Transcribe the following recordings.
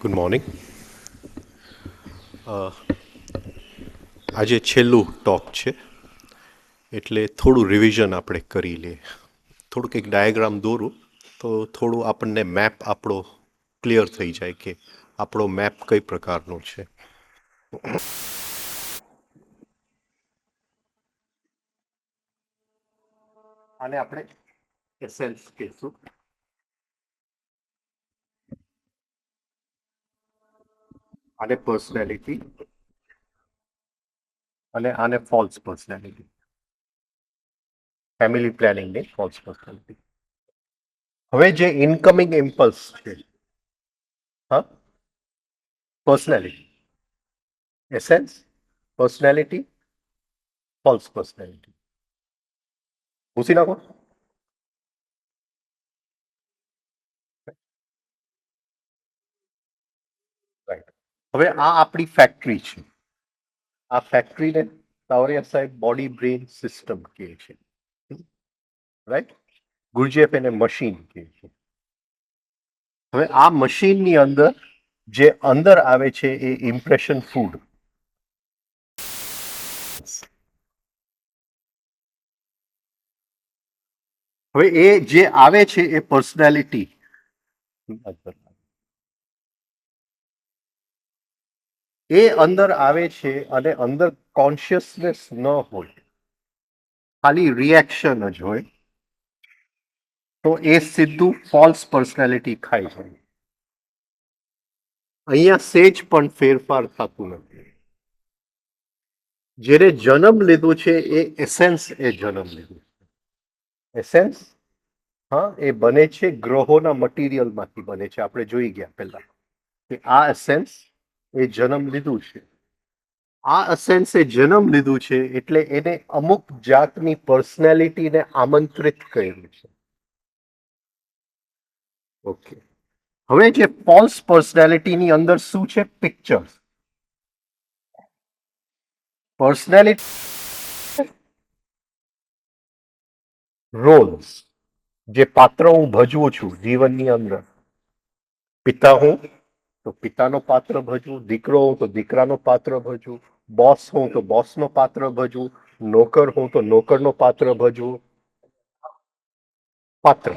Good morning. આજે છેલ્લું talk છે એટલે થોડું રિવિઝન આપણે કરી લઈએ. થોડુંક એક ડાયાગ્રામ દોરું તો થોડું આપણને મેપ આપણો ક્લિયર થઈ જાય કે આપણો મેપ કઈ પ્રકારનો છે. આને આપણે એસેન્સ કહીશું આને પર્સનાલિટી અને આને ફોલ્સ પર્સનાલિટી. ફેમિલી પ્લાનિંગ ને ફોલ્સ પર્સનાલિટી. હવે જે ઇનકમિંગ ઇમ્પલ્સ છે, હા, personality, essence, personality, false personality. પૂછી નાખો. રાઈટ. હવે આ આપણી ફેક્ટરી છે. આ ફેક્ટરીને તાવરિયા સાહેબ બોડી બ્રેન સિસ્ટમ કહે છે. રાઈટ. ગુરજેફ એને મશીન કહે છે. હવે આ મશીનની અંદર જે અંદર આવે છે એ ઇમ્પ્રેશન ફૂડ. હવે એ જે આવે છે એ પર્સનાલિટી. એ અંદર આવે છે અને અંદર કોન્શિયસનેસ ન હોય, ખાલી રિએક્શન જ હોય, તો એ સીધું ફોલ્સ પર્સનાલિટી ખાઈ જાય. અહીંયા સેજ પણ ફેરફાર થતું નથી. જેને જન્મ લીધું છે એ એસેન્સ એ જન્મ લીધું છે. એસેન્સ, હા, એ બને છે ગ્રહોના મટીરિયલમાંથી બને છે. આપણે જોઈ ગયા પહેલા કે આ એસેન્સ એ જન્મ લીધું છે. આ એસેન્સે જન્મ લીધું છે એટલે એને અમુક જાતની પર્સનાલિટીને આમંત્રિત કર્યું છે. ઓકે. હવે જે ફોલ્સ પર્સનાલિટીની અંદર શું છે? પિક્ચર્સ. પર્સનાલિટી, રોલ્સ, જે પાત્ર હું ભજવું છું જીવનની અંદર. પિતા હું તો પિતાનો પાત્ર ભજવું, દીકરો હું તો દીકરાનો પાત્ર ભજવું, બોસ હું તો બોસનો પાત્ર ભજવું, નોકર હું તો નોકરનો પાત્ર ભજવું. પાત્ર,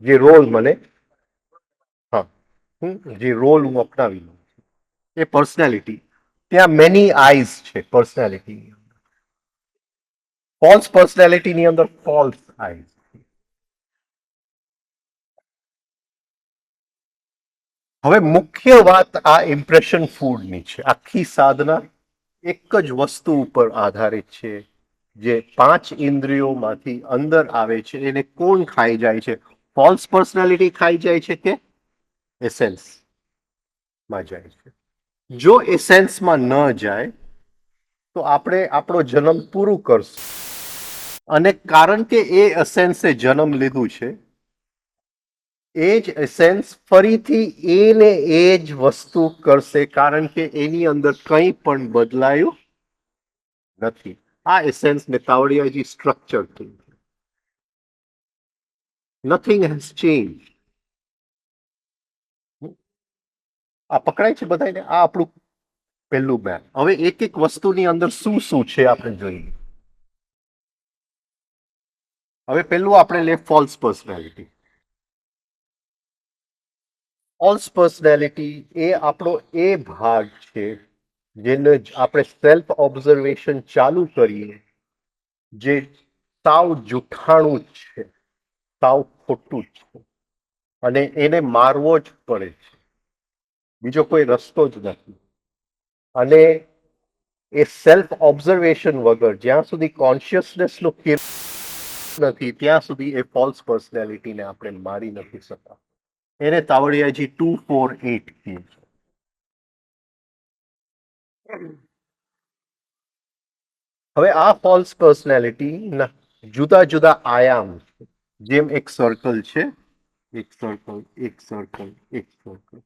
જે રોલ મને, હા, જે રોલ હું અપનાવી લઉં એ પર્સનાલિટી. ત્યાં મેની આઈઝ છે પર્સનાલિટી. ફોલ્સ પર્સનાલિટીની અંદર ફોલ્સ આઈઝ. હવે મુખ્ય વાત આ ઇમ્પ્રેશન ફૂડની છે. આખી સાધના એક જ વસ્તુ ઉપર આધારિત છે. જે 5 ઇન્દ્રિયોમાંથી અંદર આવે છે એને કોણ ખાઈ જાય છે? ફોલ્સ પર્સનાલિટી ખાઈ જાય છે કે એસેન્સ માં જાય છે? જો એસેન્સમાં ન જાય તો આપણે આપણો જન્મ પૂરું કરશું. અને કારણ કે એ એસેન્સે જન્મ લીધું છે, એ જ એસેન્સ ફરીથી એને એ જ વસ્તુ કરશે, કારણ કે એની અંદર કંઈ પણ બદલાયું નથી. આ એસેન્સને તાવડિયાજી સ્ટ્રક્ચર થયું. Nothing has change. આ પકડાય છે બધાને? આ આપણું પહેલું મેપ. હવે એક એક વસ્તુની અંદર શું શું છે આપણે જોઈએ. હવે પહેલું આપણે લે ફોલ્સ પર્સનાલિટી. ફોલ્સ પર્સનાલિટી એ આપણો એ ભાગ છે જેને આપણે સેલ્ફ ઓબ્ઝર્વેશન ચાલુ કરીએ જે સાવ જુઠ્ઠાણું છે, સાવ ખોટું છે અને એને મારવો જ પડે છે, બીજો કોઈ રસ્તો જ નથી. અને એ સેલ્ફ ઓબ્ઝર્વેશન વગર જ્યાં સુધી કોન્શિયસનેસનું નથી ત્યાં સુધી એ ફોલ્સ પર્સનાલિટીને આપણે મારી નથી શકતા. એને તાવડિયાજી 248 કહે છે. હવે આ ફોલ્સ પર્સનાલિટી જુદા જુદા આયામ, જેમ એક સર્કલ છે, એક સર્કલ, એક સર્કલ, એક સર્કલ.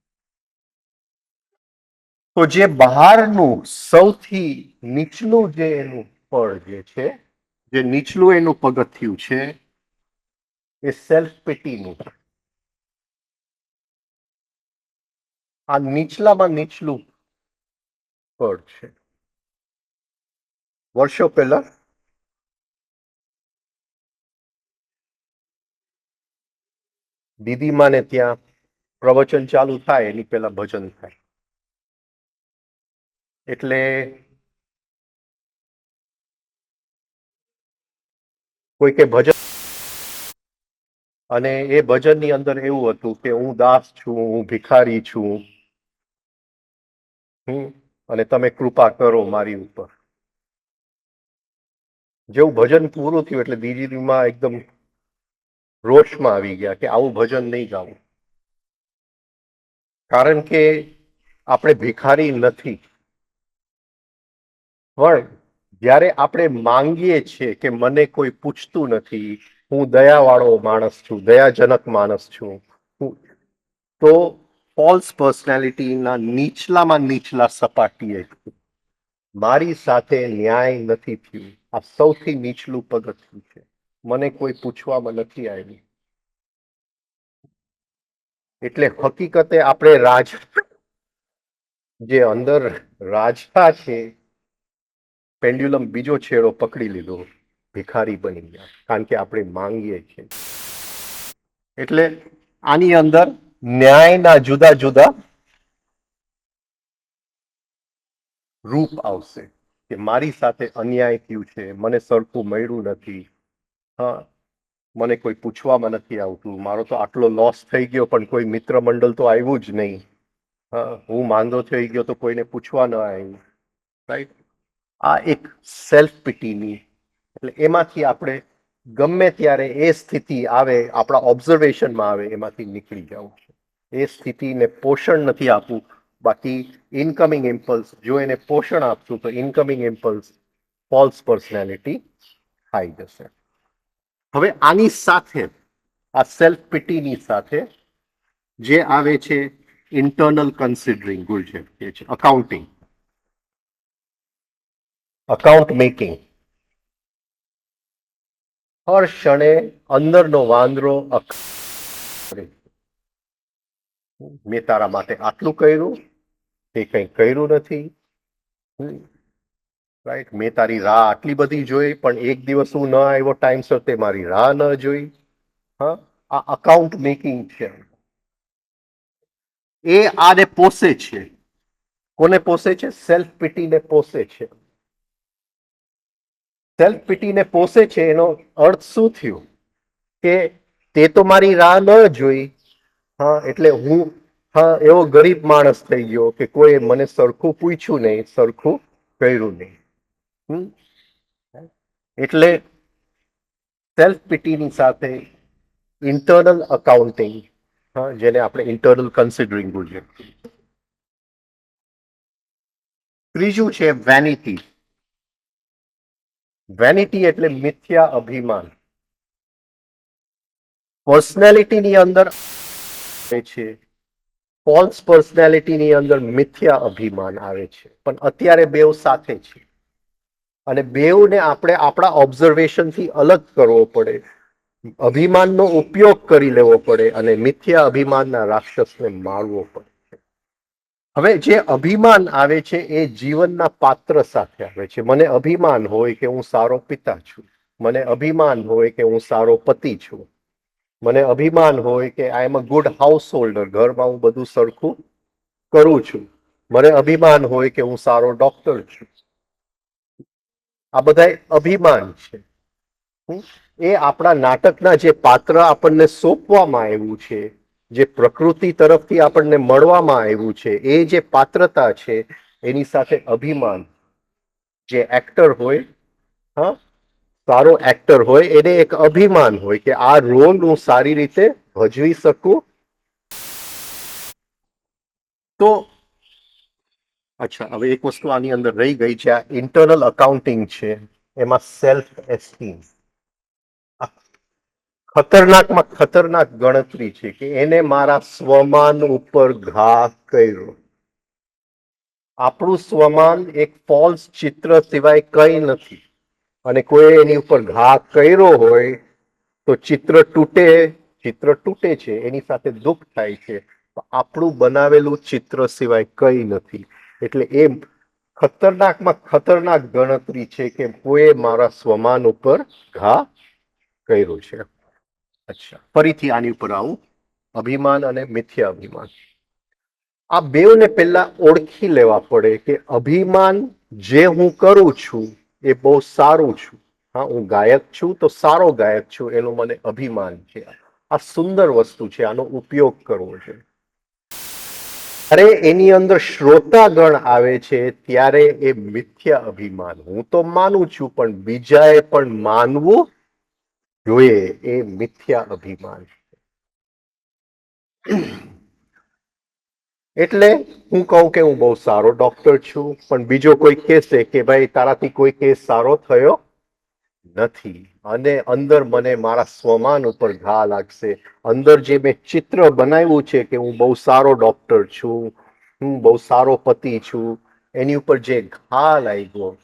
તો જે બહારનું સૌથી નીચલું જે એનું પડ જે છે, જે નીચલું એનું પગથિયું છે એ સેલ્ફ પિટીનું. આ નીચલામાં નીચલું પડ છે. વર્ષો પહેલા દીદીમાને ત્યાં પ્રવચન ચાલુ થાય એની પહેલા ભજન થાય. એટલે કોઈ કે ભજન, અને એ ભજનની અંદર એવું હતું કે હું દાસ છું, હું ભિખારી છું, અને તમે કૃપા કરો મારી ઉપર. જેવું ભજન પૂરું થયું એટલે દીદીમાં એકદમ રોષમાં આવી ગયા કે આવું ભજન નહીં ગાવું, કારણ કે આપણે ભિખારી નથી. પણ જ્યારે આપણે માંગીએ છીએ કે મને કોઈ પૂછતું નથી, હું દયાવાળો માણસ છું, દયાજનક માણસ છું, તો ફોલ્સ પર્સનાલિટીના નીચલામાં નીચલા સપાટીએ મારી સાથે ન્યાય નથી થયું, આ સૌથી નીચલું પગથિયું છે, મને કોઈ પૂછવામાં નથી આવ્યું. એટલે હકીકતે આપણે જે અંદર રાજતા છે, પેન્ડ્યુલમ બીજો છેડો પકડી લીધો, ભિખારી બની ગયા, કારણ કે આપણે માંગીએ છીએ. એટલે આની અંદર ન્યાયના જુદા જુદા રૂપ આવશે કે મારી સાથે અન્યાય થયું છે, મને સરખું મળ્યું નથી, હા, મને કોઈ પૂછવામાં નથી આવતું, મારો તો આટલો લોસ થઈ ગયો પણ કોઈ મિત્ર મંડળ તો આવ્યું જ નહીં, હા, હું માંદો થઈ ગયો તો કોઈને પૂછવા ન આવ્યું, રાઈટ. આ એક સેલ્ફ પિટીની, એટલે એમાંથી આપણે ગમે ત્યારે એ સ્થિતિ આવે, આપણા ઓબ્ઝર્વેશનમાં આવે, એમાંથી નીકળી જવું છે. એ સ્થિતિને પોષણ નથી આપવું, બાકી ઇનકમિંગ ઇમ્પલ્સ, જો એને પોષણ આપશું તો ઇનકમિંગ ઇમ્પલ્સ ફોલ્સ પર્સનાલિટી થઈ જશે. હવે આની સાથે, આ સેલ્ફ પિટીની સાથે જે આવે છે ઇન્ટરનલ કન્સિડરિંગ, ગુરજર કે છે અકાઉન્ટિંગ, અકાઉન્ટ મેકિંગ. હર ક્ષણે અંદરનો વાંદરો મેં તારા માટે આટલું કર્યું, તે કંઈ કર્યું નથી, રાઈટ. મેં તારી રાહ આટલી બધી જોઈ પણ એક દિવસ હું ન આવ્યો ટાઈમસર, તે મારી રાહ ન જોઈ. હા, આ અકાઉન્ટ મેકિંગ છે. એ આને પોષે છે. કોને પોષે છે? સેલ્ફ પિટીને પોષે છે. સેલ્ફ પિટીને પોષે છે એનો અર્થ શું થયું કે તે તો મારી રાહ ન જોઈ, હા, એટલે હું, હા, એવો ગરીબ માણસ થઈ ગયો કે કોઈ મને સરખું પૂછ્યું નહીં, સરખું કર્યું નહીં. એટલે સેલ્ફ પિટીની સાથે ઇન્ટરનલ અકાઉન્ટિંગ, જેને આપણે ઇન્ટરનલ કન્સિડરિંગ બોલીએ. ત્રીજું છે વેનિટી. વેનિટી એટલે મિથ્યા અભિમાન. પર્સનાલિટીની અંદર છે, ફોલ્સ પર્સનાલિટીની અંદર મિથ્યા અભિમાન આવે છે, પણ અત્યારે બેવ સાથે છે અને બેવને આપણે આપણા ઓબ્ઝર્વેશનથી અલગ કરવો પડે, અભિમાનનો ઉપયોગ કરી લેવો પડે અને મિથ્યા અભિમાનના રાક્ષસને મારવો પડે. હવે જે અભિમાન આવે છે એ જીવનના પાત્ર સાથે આવે છે. મને અભિમાન હોય કે હું સારો પિતા છું, મને અભિમાન હોય કે હું સારો પતિ છું, મને અભિમાન હોય કે આઈ એમ અ ગુડ હાઉસ હોલ્ડર, ઘરમાં હું બધું સરખું કરું છું, મને અભિમાન હોય કે હું સારો ડોક્ટર છું. આ બધા અભિમાન છે. એ આપણા નાટકના જે પાત્ર આપણને સોંપવામાં આવ્યું છે, જે પ્રકૃતિ તરફથી આપણને મળવામાં આવ્યું છે, એ જે પાત્રતા છે એની સાથે અભિમાન, જે એક્ટર હોય, હા, સારો એક્ટર હોય એને એક અભિમાન હોય કે આ રોલ હું સારી રીતે ભજવી શકું. તો અચ્છા, હવે એક વસ્તુ આની અંદર રહી ગઈ છે, આ ઇન્ટરનલ અકાઉન્ટિંગ છે, એમાં સેલ્ફ એસ્ટીમ ખતરનાકમાં ખતરનાક ગણતરી છે કે એને મારા સ્વમાન ઉપર ઘા કર્યો. આપણું સ્વમાન એક ફોલ્સ ચિત્ર સિવાય કંઈ નથી, અને કોઈ એની ઉપર ઘા કર્યો હોય તો ચિત્ર તૂટે છે, એની સાથે દુઃખ થાય છે. આપણું બનાવેલું ચિત્ર સિવાય કંઈ નથી. એટલે એ ખતરનાકમાં ખતરનાક ગણતરી છે કે કોઈ મારા સ્વમાન ઉપર ઘા કર્યો છે. અચ્છા, ફરીથી આની ઉપર આવું, અભિમાન અને મિથ્યા અભિમાન. આ બેઉને પહેલા ઓળખી લેવા પડે કે અભિમાન જે હું કરું છું એ બહુ સારું છું. હા, હું ગાયક છું તો સારો ગાયક છું, એનું મને અભિમાન છે. આ સુંદર વસ્તુ છે, આનો ઉપયોગ કરવો છે. અરે એની અંદર શ્રોતાગણ આવે છે ત્યારે એ મિથ્યા અભિમાન, હું તો માનું છું પણ બીજાએ પણ માનવું જોઈએ, એ મિથ્યા અભિમાન. એટલે હું કહું કે હું બહુ સારો ડોક્ટર છું, પણ બીજો કોઈ કહેશે કે ભાઈ તારાથી કોઈ કેસ સારો થયો નથી, અને અંદર મને મારા સ્વમાન ઉપર ઘા લાગશે. અંદર જે મેં ચિત્ર બનાવ્યું છે કે હું બહુ સારો ડોક્ટર છું, હું બહુ સારો પતિ છું, એની ઉપર જે ઘા લાગ્યો,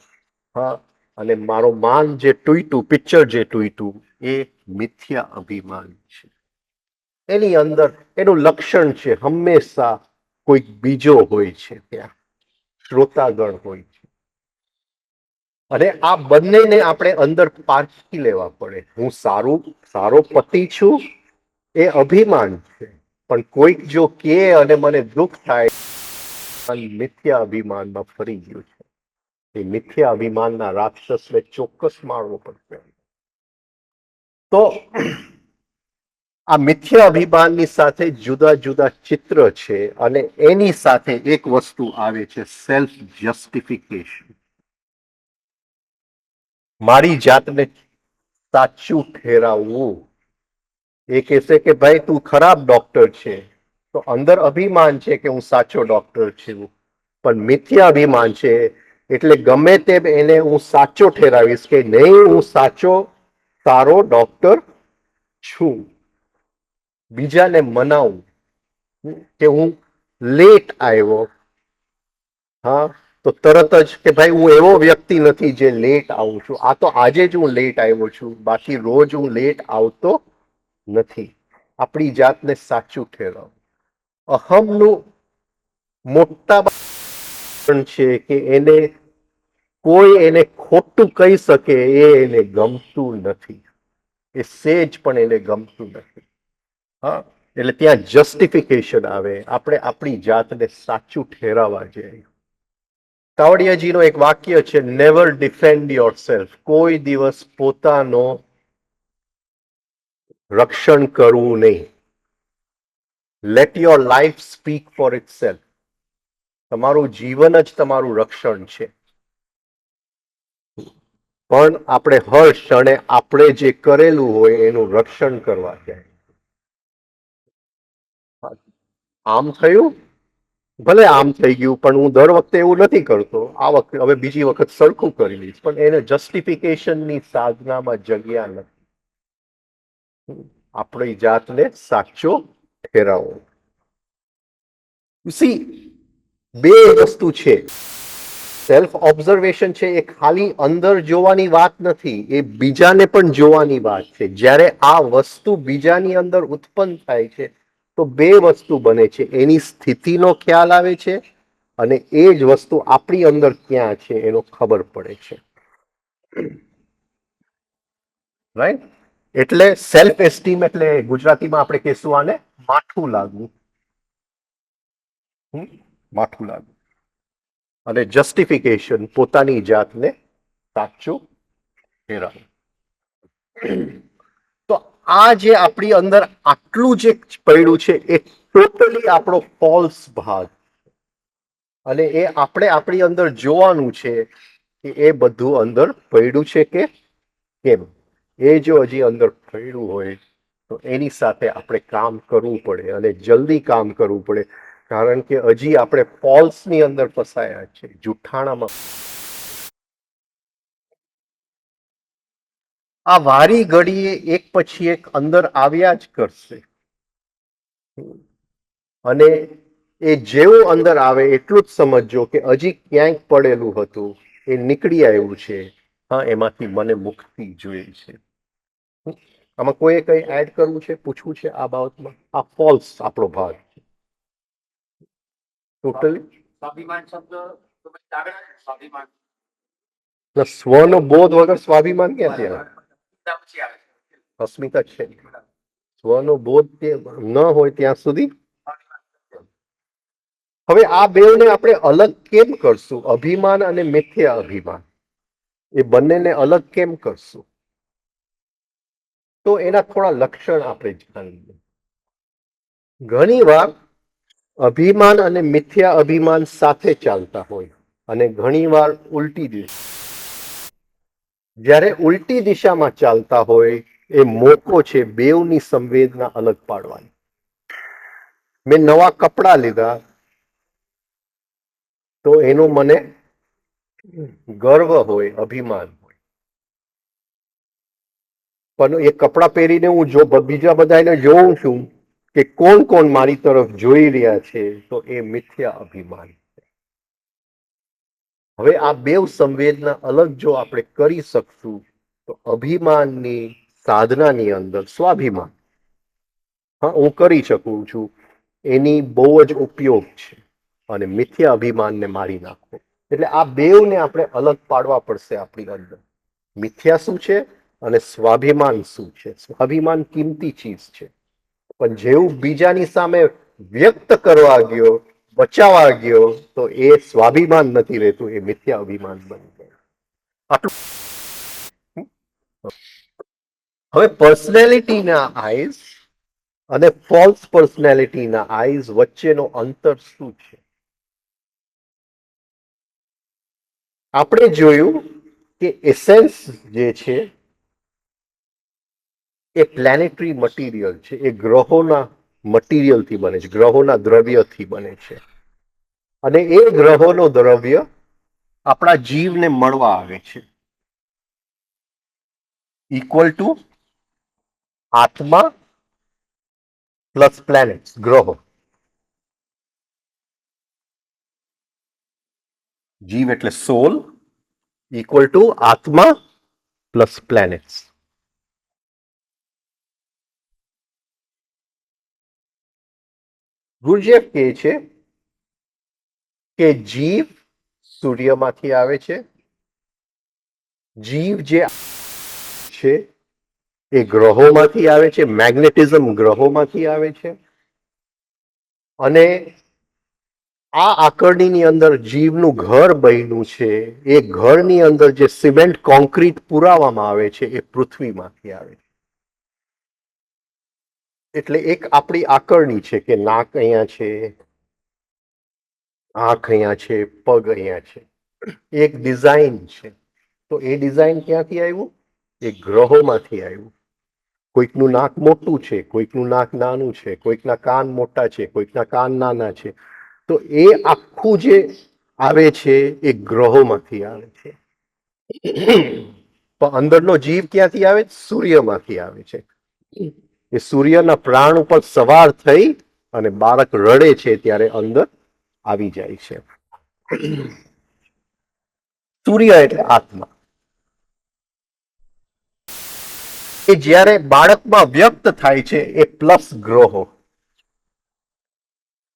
હા, અને મારો માન જે તૂટ્યું, પિક્ચર જે તૂટ્યું, એ મિથ્યા અભિમાન છે. એની અંદર એનું લક્ષણ છે હંમેશા કોઈક બીજો હોય છે, ત્યાં શ્રોતાગણ હોય છે. અને આ બંનેને આપણે અંદર પારખી લેવા પડે. હું સારો પતિ છું એ અભિમાન છે, પણ કોઈક જો કે અને મને દુઃખ થાય, મિથ્યા અભિમાનમાં ફરી ગયું છે. એ મિથ્યા અભિમાનના રાક્ષસને ચોક્કસ મારવો પડશે. તો આ મિથ્યા અભિમાનની સાથે જુદા જુદા ચિત્ર છે, અને એની સાથે એક વસ્તુ આવે છે, સેલ્ફ જસ્ટિફિકેશન. મારી જાતને સાચું ઠેરાવવું. એ કહેશે કે ભાઈ તું ખરાબ ડોક્ટર છે, તો અંદર અભિમાન છે કે હું સાચો ડોક્ટર છું, પણ મિથ્યા અભિમાન છે એટલે ગમે તેમ એને હું સાચો ઠેરાવીશ કે નહીં, હું સારો ડોક્ટર છું. બીજાને મનાવું કે હું લેટ આવ્યો, હા, તો તરત જ કે ભાઈ હું એવો વ્યક્તિ નથી જે લેટ આવું છું, આ તો આજે જ હું લેટ આવ્યો છું, બાકી રોજ હું લેટ આવતો નથી. આપણી જાતને સાચું ઠેરાવ. અહમનું મોટા છે કે કોઈ એને ખોટું કહી શકે એ એને ગમતું નથી, એ સેજ પણ એને ગમતું નથી. હા, એટલે ત્યાં જસ્ટિફિકેશન આવે, આપણે આપણી જાતને સાચું ઠેરાવા જાય. કાવડિયાજીનો એક વાક્ય છે, નેવર ડિફેન્ડ યોર સેલ્ફ. કોઈ દિવસ પોતાનો રક્ષણ કરવું નહીં. Late your life speak four it self. તમારું જીવન જ તમારું રક્ષણ છે. પણ આપણે હર ક્ષણે આપણે જે કરેલું હોય એનું રક્ષણ કરવા જાય. આમ થયું, ભલે આમ થઈ ગયું, પણ હું દર વખતે એવું નથી કરતો, આ વખતે હવે બીજી વખત સરખું કરી લઈશ, પણ એને જસ્ટિફિકેશનની સાધનામાં જગ્યા નથી. આપણી જાતને સાચો ઠેરાવો. સી, બે વસ્તુ છે. સેલ્ફ ઓબ્ઝર્વેશન છે એ ખાલી અંદર જોવાની વાત નથી, એ બીજાને પણ જોવાની વાત છે. જ્યારે આ વસ્તુ બીજાની અંદર ઉત્પન્ન થાય છે તો બે વસ્તુ બને છે, એની સ્થિતિનો ખ્યાલ આવે છે અને એ જ વસ્તુ આપણી અંદર ક્યાં છે એનો ખબર પડે છે. રાઈટ? એટલે સેલ્ફ એસ્ટીમ એટલે ગુજરાતીમાં આપણે કહેશું આને માઠું લાગવું. માઠું લાગવું. અને જસ્ટિફિકેશન પોતાની જાતને સાચું ઠેરાવવું. તો આ જે આપણી અંદર આટલું જે પડ્યું છે એ ટોટલી આપણો ફોલ્સ ભાગ. અને એ આપણે આપણી અંદર જોવાનું છે કે એ બધું અંદર પડ્યું છે કે કેમ. એ જો હજી અંદર પડ્યું હોય તો એની સાથે આપણે કામ કરવું પડે અને જલ્દી કામ કરવું પડે. કારણ કે હજી આપણે ફોલ્સની અંદર ફસાયા છે, જુઠ્ઠાણામાં. આ વારી ઘડીએ એક પછી એક અંદર આવ્યા જ કરશે. અને એ જેવું અંદર આવે એટલું જ સમજજો કે હજી ક્યાંક પડેલું હતું એ નીકળી આવ્યું છે. હા, એમાંથી મને મુક્તિ જોઈએ છે. આમાં કોઈ કઈ એડ કરવું છે, પૂછવું છે આ બાબતમાં? આ ફોલ્સ આપણો ભાગ ટોટલી. સ્વાભિમાન શબ્દ સ્વનો બોધ વગર સ્વાભિમાન ક્યાંથી આવે? અસ્મિતા છે. સ્વનો બોધ ન હોય ત્યાં સુધી. હવે આ બેઉને આપણે અલગ કેમ કરશું? અભિમાન અને મિથ્યા અભિમાન, એ બંનેને અલગ કેમ કરશું? તો એના થોડા લક્ષણ આપણે જાણીએ. ઘણી વાર અભિમાન અને મિથ્યા અભિમાન સાથે ચાલતા હોય અને ઘણી વાર ઉલટી દિશા. જ્યારે ઉલટી દિશામાં ચાલતા હોય એ મોકો છે બેવની સંવેદના અલગ પાડવાની. મેં નવા કપડા લીધા તો એનું મને ગર્વ હોય, અભિમાન હોય. પણ એ કપડા પહેરીને હું જો બીજા બધાને જોઉં છું કે કોણ કોણ મારી તરફ જોઈ રહ્યા છે, તો એ મિથ્યા અભિમાન. હવે આ બેવ સંવેદના અલગ જો આપણે કરી શકશું તો અભિમાનની સાધનાની અંદર સ્વાભિમાન, હા, હું કરી શકું છું, એની બહુ જ ઉપયોગ છે. અને મિથ્યા અભિમાનને મારી નાખો. એટલે આ બેવને આપણે અલગ પાડવા પડશે આપણી અંદર. મિથ્યા શું છે અને સ્વાભિમાન શું છે? સ્વાભિમાન કિંમતી ચીજ છે, પણ જેવું બીજાની સામે વ્યક્ત કરવા ગયો, બચાવવા ગયો, તો એ સ્વાભિમાન નથી રહેતું, એ મિથ્યા અભિમાન બની જાય. આટલું. હવે પર્સનાલિટીના આઈઝ અને ફોલ્સ પર્સનાલિટીના આઈઝ વચ્ચેનો અંતર શું છે? આપણે જોયું કે એસેન્સ જે છે એ પ્લેનેટરી મટીરિયલ છે, એ ગ્રહોના મટીરિયલથી બને છે, ગ્રહોના દ્રવ્યથી બને છે. અને એ ગ્રહોનો દ્રવ્ય આપણા જીવને મળવા આવે છે. ઇક્વલ ટુ આત્મા પ્લસ પ્લેનેટ, ગ્રહો. જીવ એટલે સોલ ઇક્વલ ટુ આત્મા પ્લસ પ્લેનેટ્સ. ગુરજેફ કહે છે કે જીવ સૂર્યમાંથી આવે છે. જીવ જે છે એ ગ્રહોમાંથી આવે છે, મેગ્નેટિઝમ ગ્રહોમાંથી આવે છે. અને આ આકરણીની અંદર જીવનું ઘર બન્યું છે. એ ઘરની અંદર જે સિમેન્ટ કોન્ક્રીટ પુરાવામાં આવે છે એ પૃથ્વીમાંથી આવે છે. એટલે એક આપણી આકરણી છે કે નાક અહીંયા છે, આંખ અહીંયા છે, પગ અહીંયા છે, એક ડિઝાઇન છે. તો એ ડિઝાઇન ક્યાંથી આવ્યું? એ ગ્રહોમાંથી આવ્યું. કોઈકનું નાક મોટું છે, કોઈકનું નાક નાનું છે, કોઈકના કાન મોટા છે, કોઈકના કાન નાના છે. તો એ આખું જે આવે છે એ ગ્રહોમાંથી આવે છે. પણ અંદરનો જીવ ક્યાંથી આવે? સૂર્યમાંથી આવે છે. એ સૂર્યના પ્રાણ ઉપર સવાર થઈ અને બાળક રડે છે ત્યારે અંદર આવી જાય છે. સૂર્ય એટલે આત્મા. એ જ્યારે બાળકમાં વ્યક્ત થાય છે એ પ્લસ ગ્રહો.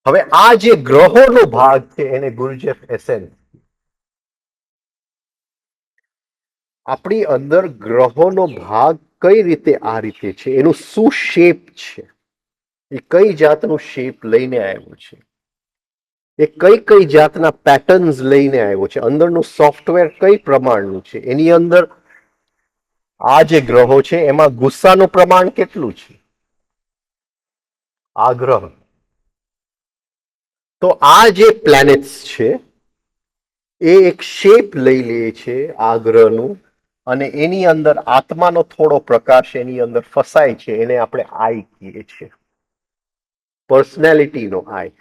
હવે આ જે ગ્રહોનો ભાગ છે એને ગુરુજેફ એસેન્સ. આપણી અંદર ગ્રહોનો ભાગ કઈ રીતે આ રીતે છે, એનું શું શેપ છે, એ કઈ જાતનું શેપ લઈને આવ્યો છે, એ કઈ કઈ જાતના પેટર્ન્સ લઈને આવ્યો છે, અંદરનું સોફ્ટવેર કઈ પ્રમાણનું છે, એની અંદર આ જે ગ્રહો છે એમાં ગુસ્સાનું પ્રમાણ કેટલું છે, આ ગ્રહ. તો આ જે પ્લેનેટ્સ છે એ એક શેપ લઈ લે છે આ ગ્રહનું, અને એની અંદર આત્માનો થોડો પ્રકાશ એની અંદર ફસાય છે, એને આપણે આઈ કહીએ છીએ, પર્સનાલિટીનો આઈ.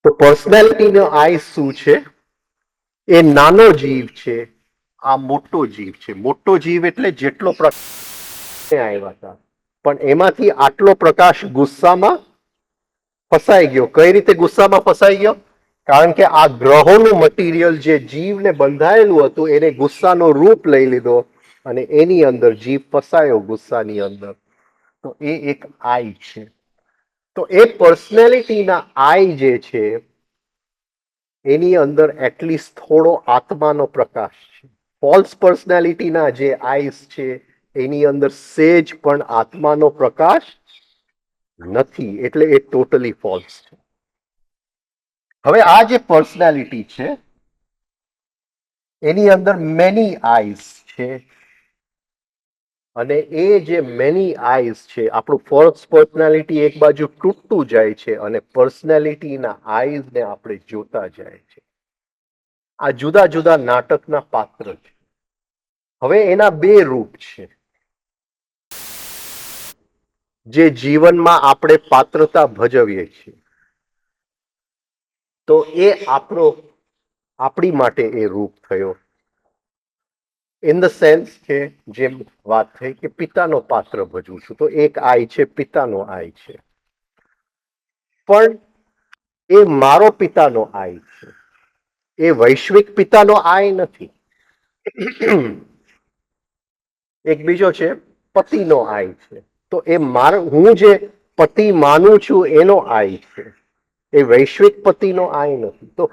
તો પર્સનાલિટીનો આઈ શું છે? એ નાનો જીવ છે, આ મોટો જીવ છે. મોટો જીવ એટલે જેટલો પ્રકાશ આવ્યા હતા, પણ એમાંથી આટલો પ્રકાશ ગુસ્સામાં ફસાઈ ગયો. કઈ રીતે ગુસ્સામાં ફસાઈ ગયો? કારણ કે આ ગ્રહોનું મટીરિયલ જે જીવને બંધાયેલું હતું એને ગુસ્સાનો રૂપ લઈ લીધો અને એની અંદર જીવ ફસાયો ગુસ્સાની અંદર. તો એ એક આઈ છે. તો એ પર્સનાલિટીના આઈ જે છે એની અંદર એટલીસ્ટ થોડો આત્માનો પ્રકાશ છે. ફોલ્સ પર્સનાલિટીના જે આઈસ છે એની અંદર સેજ પણ આત્માનો પ્રકાશ નથી, એટલે એ ટોટલી ફોલ્સ છે. હવે આ જે પર્સનાલિટી છે એની અંદર મેની આઈસ છે, અને એ જે મેની આઈસ છે, આપણું ફોલ્સ પર્સનાલિટી એક બાજુ તૂટતું જાય છે અને પર્સનાલિટીના આઈઝને આપણે જોતા જાય છે. આ જુદા જુદા નાટકના પાત્ર છે. હવે એના બે રૂપ છે જે જીવનમાં આપણે પાત્રતા ભજવીએ છીએ. તો એ આપણી માટે એ રૂપ થયો. ઇન ધ સેન્સ કે જેમ વાત થઈ કે પિતાનો પાત્ર ભજવું છું, તો એક આઈ છે, પિતાનો આઈ છે. પણ એ મારો પિતાનો આઈ છે, એ વૈશ્વિક પિતાનો આઈ નથી. એક બીજો છે પતિનો આઈ છે. તો એ હું જે પતિ માનું છું એનો આઈ છે, એ વૈશ્વિક પતિનો આઈ નથી. તો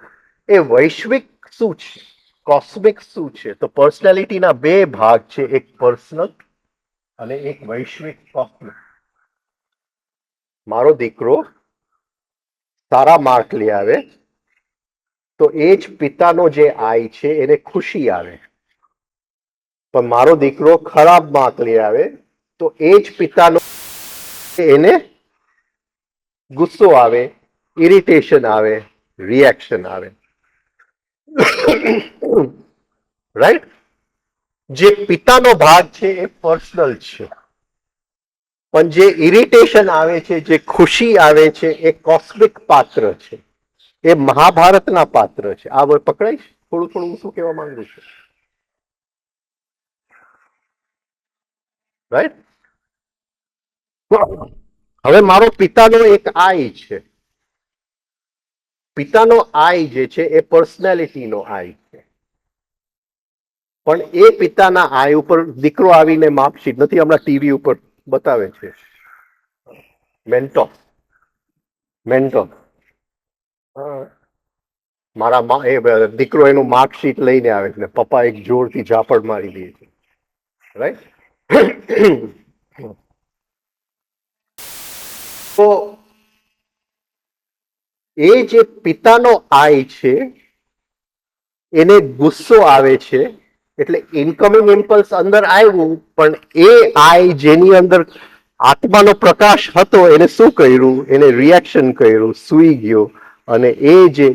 એ વૈશ્વિક શું છે, કોસ્મિક શું છે? તો પર્સનાલિટીના બે ભાગ છે, એક પર્સનલ અને એક વૈશ્વિક કોસ્મિક. મારો દીકરો સારા માર્ક લઈ આવે તો એ જ પિતાનો જે આઈ છે એને ખુશી આવે, પણ મારો દીકરો ખરાબ માર્ક લઈ આવે તો એ જ પિતાનો એને ગુસ્સો આવે, ઇરિટેશન આવે, રિએક્શન આવે. રાઈટ? જે પિતાનો ભાગ છે એ પર્સનલ છે, પણ જે ઇરિટેશન આવે છે, જે ખુશી આવે છે, એ કોસ્મિક પાત્ર છે, એ મહાભારતના પાત્ર છે. આ પકડાય છે? થોડું થોડું શું કહેવા માંગુ છું, રાઈટ? હવે મારો પિતાનો એક આઈ છે. પિતાનો આઈ જે છે એ પર્સનાલિટીનો આઈ છે, પણ એ પિતાના આઈ ઉપર દીકરો આવીને માર્કશીટ નથી, હમણાં ટીવી ઉપર બતાવે છે, મેન્ટો મેન્ટો મારા એ દીકરો એનું માર્કશીટ લઈને આવે છે, પપ્પા એક જોરથી ઝાપડ મારી દે છે, રાઈટ? તો એ જે પિતાનો આઈ છે એને ગુસ્સો આવે છે, એટલે ઇનકમિંગ ઇમ્પલ્સ અંદર આવ્યું, પણ એ આઈ જેની અંદર આત્માનો પ્રકાશ હતો એને શું કર્યું? એને રિએક્શન કર્યું, સૂઈ ગયો, અને એ જે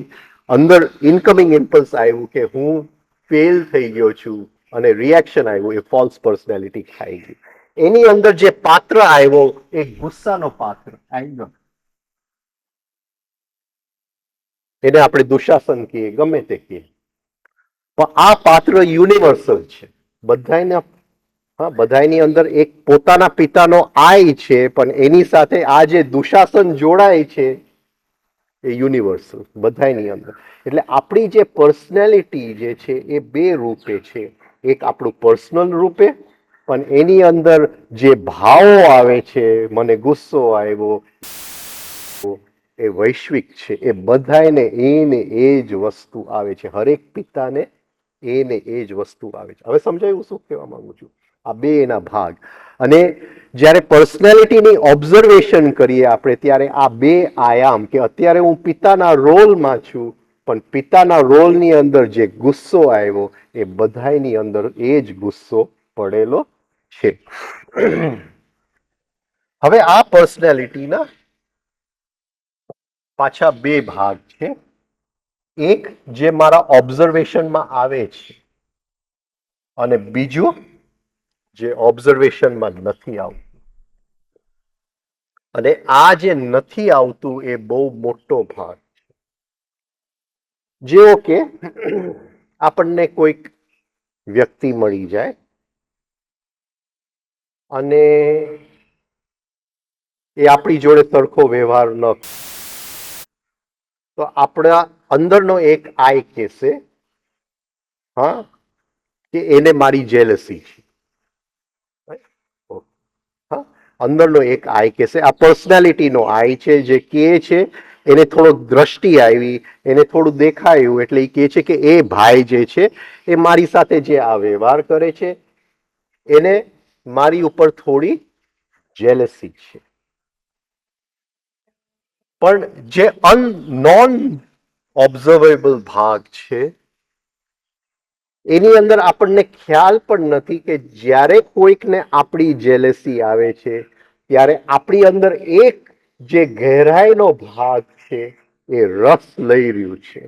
અંદર ઇનકમિંગ ઇમ્પલ્સ આવ્યું કે હું ફેલ થઈ ગયો છું અને રિએક્શન આવ્યું, એ ફોલ્સ પર્સનાલિટી ખાઈ ગઈ. એની અંદર જે પાત્ર આવ્યો એ ગુસ્સાનો પાત્ર આવ્યો, એને આપણે દુશાસન કહીએ, ગમે તે કહીએ, પણ આ પાત્ર યુનિવર્સલ છે. બધાની અંદર એક પોતાના પિતાનો આઈ છે, પણ એની સાથે આ જે દુશાસન જોડાય છે એ યુનિવર્સલ બધાની અંદર. એટલે આપણી જે પર્સનાલિટી જે છે એ બે રૂપે છે. એક આપણું પર્સનલ રૂપે, પણ એની અંદર જે ભાવો આવે છે, મને ગુસ્સો આવ્યો, એ વૈશ્વિક છે. એ બધાને એને એ જ વસ્તુ આવે છે. હરેક પિતાને એને એ જ વસ્તુ આવે છે. હવે સમજાયું શું કહેવા માંગુ છું? આ બે એના ભાગ. અને જ્યારે પર્સનાલિટીની ઓબ્ઝર્વેશન કરીએ આપણે ત્યારે આ બે આયામ કે અત્યારે હું પિતાના રોલમાં છું, પણ પિતાના રોલની અંદર જે ગુસ્સો આવ્યો એ બધાની અંદર એ જ ગુસ્સો પડેલો છે. હવે આ પર્સનાલિટીના પાછા બે ભાગ છે. એક જે મારા ઓબ્ઝર્વેશનમાં આવે છે અને બીજું જે ઓબ્ઝર્વેશનમાં નથી આવતું. અને આ જે નથી આવતું એ બહુ મોટો ભાગ છે. જેવો કે આપણને કોઈક વ્યક્તિ મળી જાય અને એ આપણી જોડે સરખો વ્યવહાર ન, તો આપણા અંદરનો એક આય કહેશે હા કે એને મારી જેલસી છે. હા, અંદરનો એક આય કહેશે. આ પર્સનાલિટીનો આય છે જે કહે છે. એને થોડોક દ્રષ્ટિ આવી, એને થોડું દેખાયું એટલે એ કહે છે કે એ ભાઈ જે છે એ મારી સાથે જે આ વ્યવહાર કરે છે એને મારી ઉપર થોડી જેલસી છે. પણ જે નોન ઓબ્ઝર્વેબલ ભાગ છે એની અંદર આપણને ખ્યાલ પણ નથી કે જ્યારે કોઈકને આપણી જેલેસી આવે છે ત્યારે આપણી અંદર એક જે ગહેરાઈનો ભાગ છે એ રસ લઈ રહ્યું છે.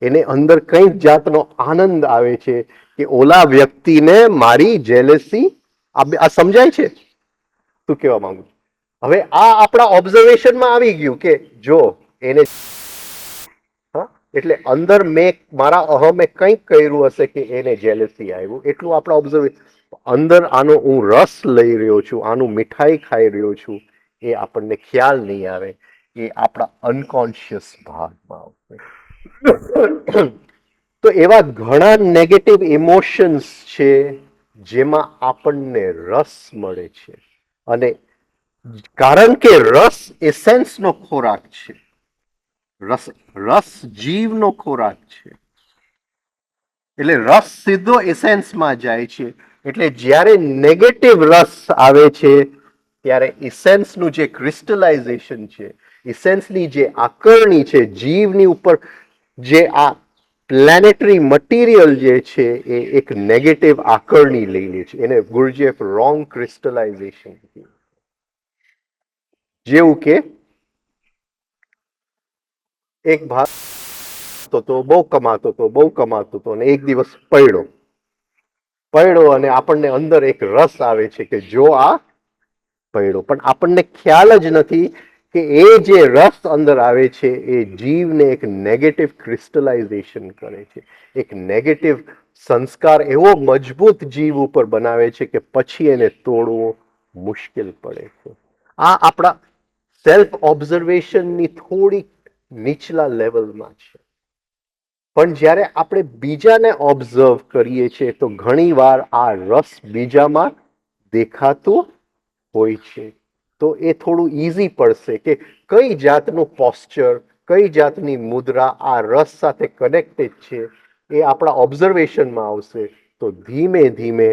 એને અંદર કઈક જાતનો આનંદ આવે છે કે ઓલા વ્યક્તિને મારી જેલેસી આ સમજાય છે શું કહેવા માંગુ છું? હવે આ આપણા ઓબ્ઝર્વેશનમાં આવી ગયું કે જો એને એટલે અંદર મેં મારા અહમે કંઈક કર્યું હશે કે એને જેલસી આવ્યું એટલું આપણા ઓબ્ઝર્વેશન. અંદર આનો હું રસ લઈ રહ્યો છું, આનું મીઠાઈ ખાઈ રહ્યો છું, એ આપણને ખ્યાલ નહીં આવે. એ આપણા અનકોન્શિયસ ભાગમાં આવશે. તો એવા ઘણા નેગેટિવ ઇમોશન્સ છે જેમાં આપણને રસ મળે છે. અને કારણ કે રસ એસેન્સનો ખોરાક છે. રસ જીવનો ખોરાક છે. એટલે રસ સીધો એસેન્સમાં જાય છે. એટલે જ્યારે નેગેટિવ રસ આવે છે ત્યારે ઇસેન્સનું જે ક્રિસ્ટલાઇઝેશન છે, ઇસેન્સની જે આકરણી છે, જીવની ઉપર જે આ પ્લેનેટરી મટીરિયલ જે છે એ એક નેગેટિવ આકરણી લઈ લે છે. એને ગુરજેફ રોંગ ક્રિસ્ટલાઇઝેશન. જેવું કે એક ભાગ તો બહુ કમાતો હતો, બહુ કમાતો હતો, અને એક દિવસ પડ્યો અને આપણને અંદર એક રસ આવે છે કે જો આ પડ્યો, પણ આપણને ખ્યાલ જ નથી કે એ જે રસ અંદર આવે છે એ જીવને એક નેગેટિવ ક્રિસ્ટલાઇઝેશન કરે છે. એક નેગેટિવ સંસ્કાર એવો મજબૂત જીવ ઉપર બનાવે છે કે પછી એને તોડવો મુશ્કેલ પડે છે. આ આપણા સેલ્ફ ઓબ્ઝર્વેશનની થોડીક નીચલા લેવલમાં છે. પણ જ્યારે આપણે બીજાને ઓબ્ઝર્વ કરીએ છીએ તો ઘણી વાર આ રસ બીજામાં દેખાતું હોય છે. તો એ થોડું ઈઝી પડશે કે કઈ જાતનું પોસ્ચર, કઈ જાતની મુદ્રા આ રસ સાથે કનેક્ટેડ છે એ આપણા ઓબ્ઝર્વેશનમાં આવશે. તો ધીમે ધીમે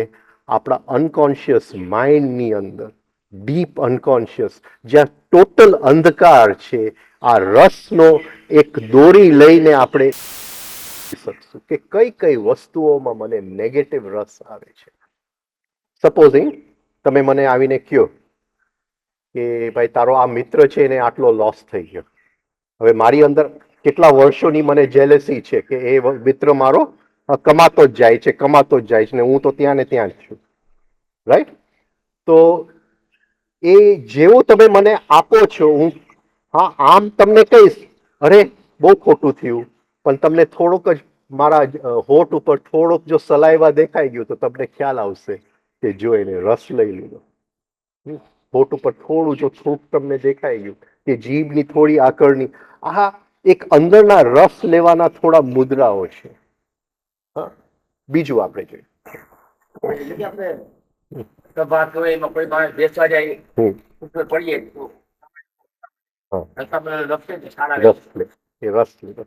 આપણા અનકોન્શિયસ માઇન્ડની અંદર, ડીપ અનકોન્શિયસ, જ્યાં ટોટલ અંધકાર છે, આ રસનો એક દોરી લઈને આપણે શકશું કે કઈ કઈ વસ્તુઓમાં મને નેગેટિવ રસ આવે છે. સપોઝિંગ તમે મને આવીને કહો કે ભાઈ તારો આ મિત્ર છે એને આટલો લોસ થઈ ગયો. હવે મારી અંદર કેટલા વર્ષોની મને જેલેસી છે કે એ મિત્ર મારો કમાતો જ જાય છે, કમાતો જ જાય છે, ને હું તો ત્યાં ને ત્યાં જ છું. રાઈટ? તો એ જેવું તમે મને આપો છો, હું હા આમ તમને કહીશ અરે બહુ ખોટું થયું, પણ તમને થોડુંક જ મારા હોઠ ઉપર થોડોક જો સલાઈવા દેખાઈ ગયું તો તમને ખ્યાલ આવશે કે જો એને રસ લઈ લીધો. હોઠ ઉપર થોડું જો થૂક તમને દેખાઈ ગયું કે જીભની થોડી આકરણી, આ એક અંદરના રસ લેવાના થોડા મુદ્રાઓ છે. હા, બીજું આપણે જોઈએ. રસ લે એ રસ લીધો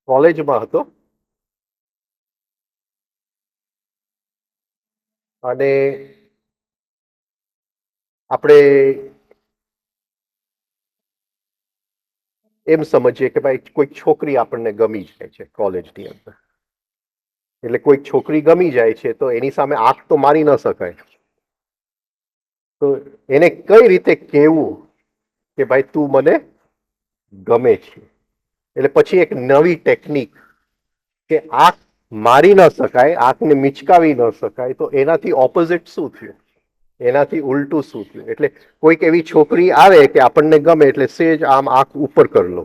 કોલેજમાં હતો અને આપણે એમ સમજીએ કે ભાઈ કોઈક છોકરી આપણને ગમી જાય છે કોલેજની અંદર, એટલે કોઈક છોકરી ગમી જાય છે તો એની સામે આંખ તો મારી ન શકાય, તો એને કઈ રીતે કહેવું કે ભાઈ તું મને ગમે છે. એટલે પછી એક નવી ટેકનિક કે આંખ મારી ન શકાય, આંખને મિચકાવી ન શકાય, તો એનાથી ઓપોઝિટ શું થયું, એનાથી ઉલટું શું થયું. એટલે કોઈક એવી છોકરી આવે કે આપણને ગમે એટલે સેજ આમ આંખ ઉપર કરી લો,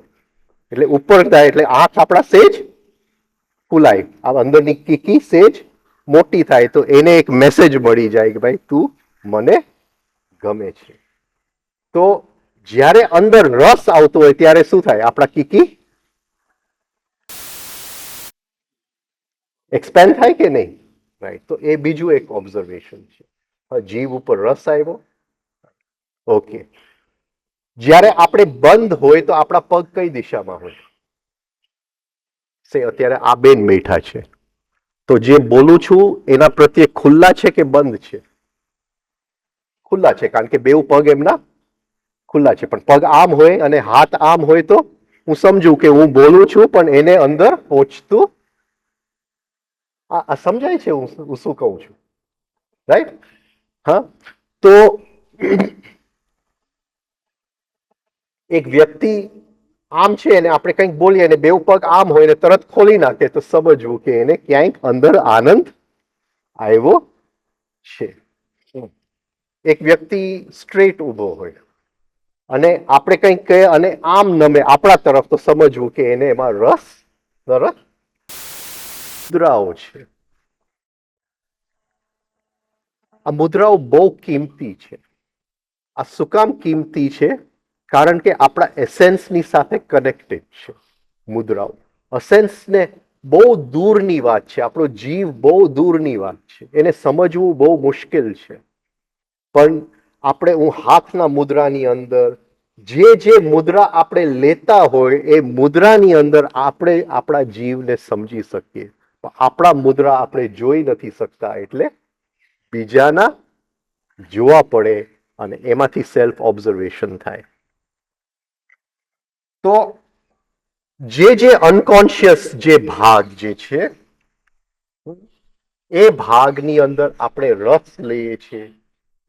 એટલે ઉપર થાય એટલે આંખ આપણા સેજ ફૂલાય, આ અંદરની કીકી સેજ મોટી થાય, તો એને એક મેસેજ મળી જાય કે ભાઈ તું મને ગમે છે. તો જ્યારે અંદર રસ આવતો હોય ત્યારે શું થાય, આપણા કીકી એક્સપેન્ડ થાય કે નહીં, રાઈટ. તો એ બીજું એક ઓબ્ઝર્વેશન છે. જીવ ઉપર રસ આવ્યો, ઓકે. જ્યારે આપણે બંધ હોય તો આપણા પગ કઈ દિશામાં હોય? અત્યારે આ બેન બેઠા છે, તો જે બોલું છું એના પ્રત્યે ખુલ્લા છે કે બંધ છે? ખુલ્લા છે, કારણ કે બેઉ પગ એમના ખુલ્લા છે. પણ પગ આમ હોય અને હાથ આમ હોય તો હું સમજુ કે હું બોલું છું પણ એને અંદર પહોંચતું આ સમજાય છે હું શું કહું છું, રાઈટ? હા, તો એક વ્યક્તિ આમ છે અને આપણે કંઈક બોલીએ અને બેઉ પગ આમ હોય ને તરત ખોલી નાખે તો સમજવું કે એને ક્યાંક અંદર આનંદ આવ્યો છે. એક વ્યક્તિ સ્ટ્રેટ ઊભો હોય અને આપણે કંઈક કહે અને આમ નમે આપણા તરફ, તો સમજવું કે એને એમાં રસ મુદ્રાઓ છે. આ મુદ્રાઓ બહુ કિંમતી છે. આ શું કામ કિંમતી છે? કારણ કે આપણા એસેન્સની સાથે કનેક્ટેડ છે મુદ્રાઓ. એસેન્સને બહુ દૂરની વાત છે, આપણો જીવ બહુ દૂરની વાત છે, એને સમજવું બહુ મુશ્કેલ છે. પણ આપણે હું હાથના મુદ્રાની અંદર જે મુદ્રા આપણે લેતા હોય એ મુદ્રાની અંદર આપણે આપણા જીવને સમજી શકીએ. આપણા મુદ્રા આપણે જોઈ નથી શકતા, એટલે બીજાના જોવા પડે અને એમાંથી સેલ્ફ ઓબ્ઝર્વેશન થાય. તો જે અનકોન્શિયસ જે ભાગ જે છે એ ભાગની અંદર આપણે રસ લઈએ છીએ.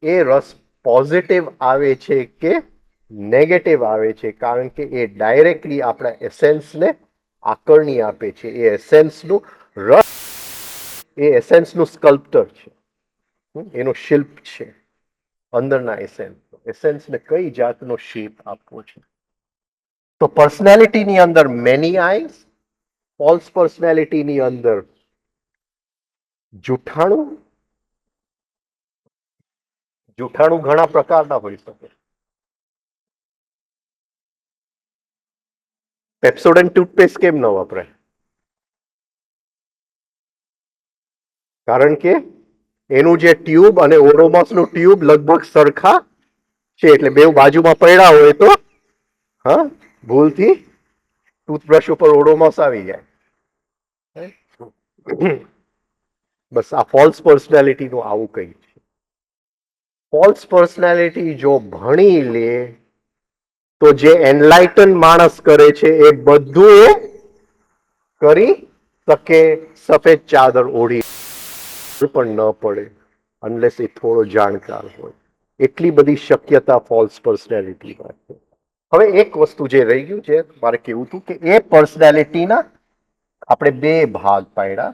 એ રસ પોઝિટિવ આવે છે કે નેગેટિવ આવે છે? કારણ કે એ ડાયરેક્ટલી આપણા એસેન્સને આકરણી આપે છે. એ એસેન્સનું રસ, એ એસેન્સનું સ્કલ્પ્ટર છે, એનો શિલ્પ છે અંદરના એસેન્સ. એસેન્સને કઈ જાતનો શેપ આપવો છે? તો પર્સનાલિટીની અંદર મેની આઈઝ, ફોલ્સ પર્સનાલિટીની અંદર જૂઠાણું. જૂઠાણું ઘણા પ્રકારના હોઈ શકે. પેપ્સોડન્ટ ટૂથપેસ્ટ કેમ ન વપરાય? કારણ કે એનું જે ટ્યુબ અને ઓરોમોસનું ટ્યુબ લગભગ સરખા છે, એટલે બે બાજુમાં પડ્યા હોય તો હા ભૂલથી ટૂથબ્રશ ઉપર ઓડોમોસ આવી જાય. બસ આ ફોલ્સ પર્સનાલિટીનું આવું કંઈ છે. ફોલ્સ પર્સનાલિટી જો ભણી લે તો જે એનલાઇટન માણસ કરે છે એ બધું એ કરી શકે. સફેદ ચાદર ઓઢી પણ ન પડે અનલેસ એ થોડો જાણકાર હોય. એટલી બધી શક્યતા ફોલ્સ પર્સનાલિટીમાં છે. હવે એક વસ્તુ જે રહી ગયું છે મારે કેવું હતું કે એ પર્સનાલિટીના આપણે બે ભાગ પાડ્યા.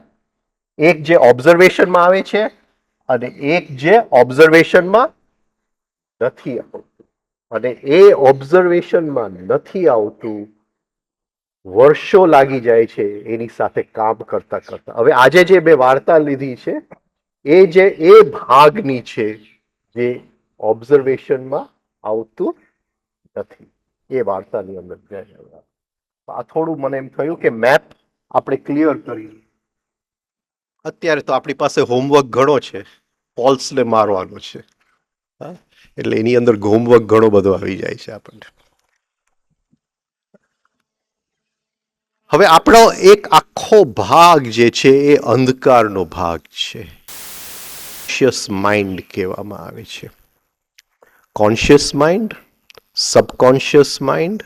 એક જે ઓબ્ઝર્વેશનમાં આવે છે અને એક જે ઓબ્ઝર્વેશનમાં નથી આવતું. અને એ ઓબ્ઝર્વેશનમાં નથી આવતું, વર્ષો લાગી જાય છે એની સાથે કામ કરતા કરતા. હવે આજે જે બે વાર્તા લીધી છે એ ભાગની છે જે ઓબ્ઝર્વેશનમાં આવતું નથી. એ વાર્તાની અંદર આ થોડું મને એમ થયું કે મેપ આપણે ક્લિયર કરી. અત્યારે તો આપણી પાસે હોમવર્ક ઘણો છે, ફોલ્સને મારવાનો છે. એટલે એની અંદર હોમવર્ક ઘણો બધો આવી જાય છે આપણને. હવે આપણો એક આખો ભાગ જે છે એ અંધકારનો ભાગ છે. કોન્શિયસ માઇન્ડ કહેવામાં આવે છે. Conscious mind, subconscious mind,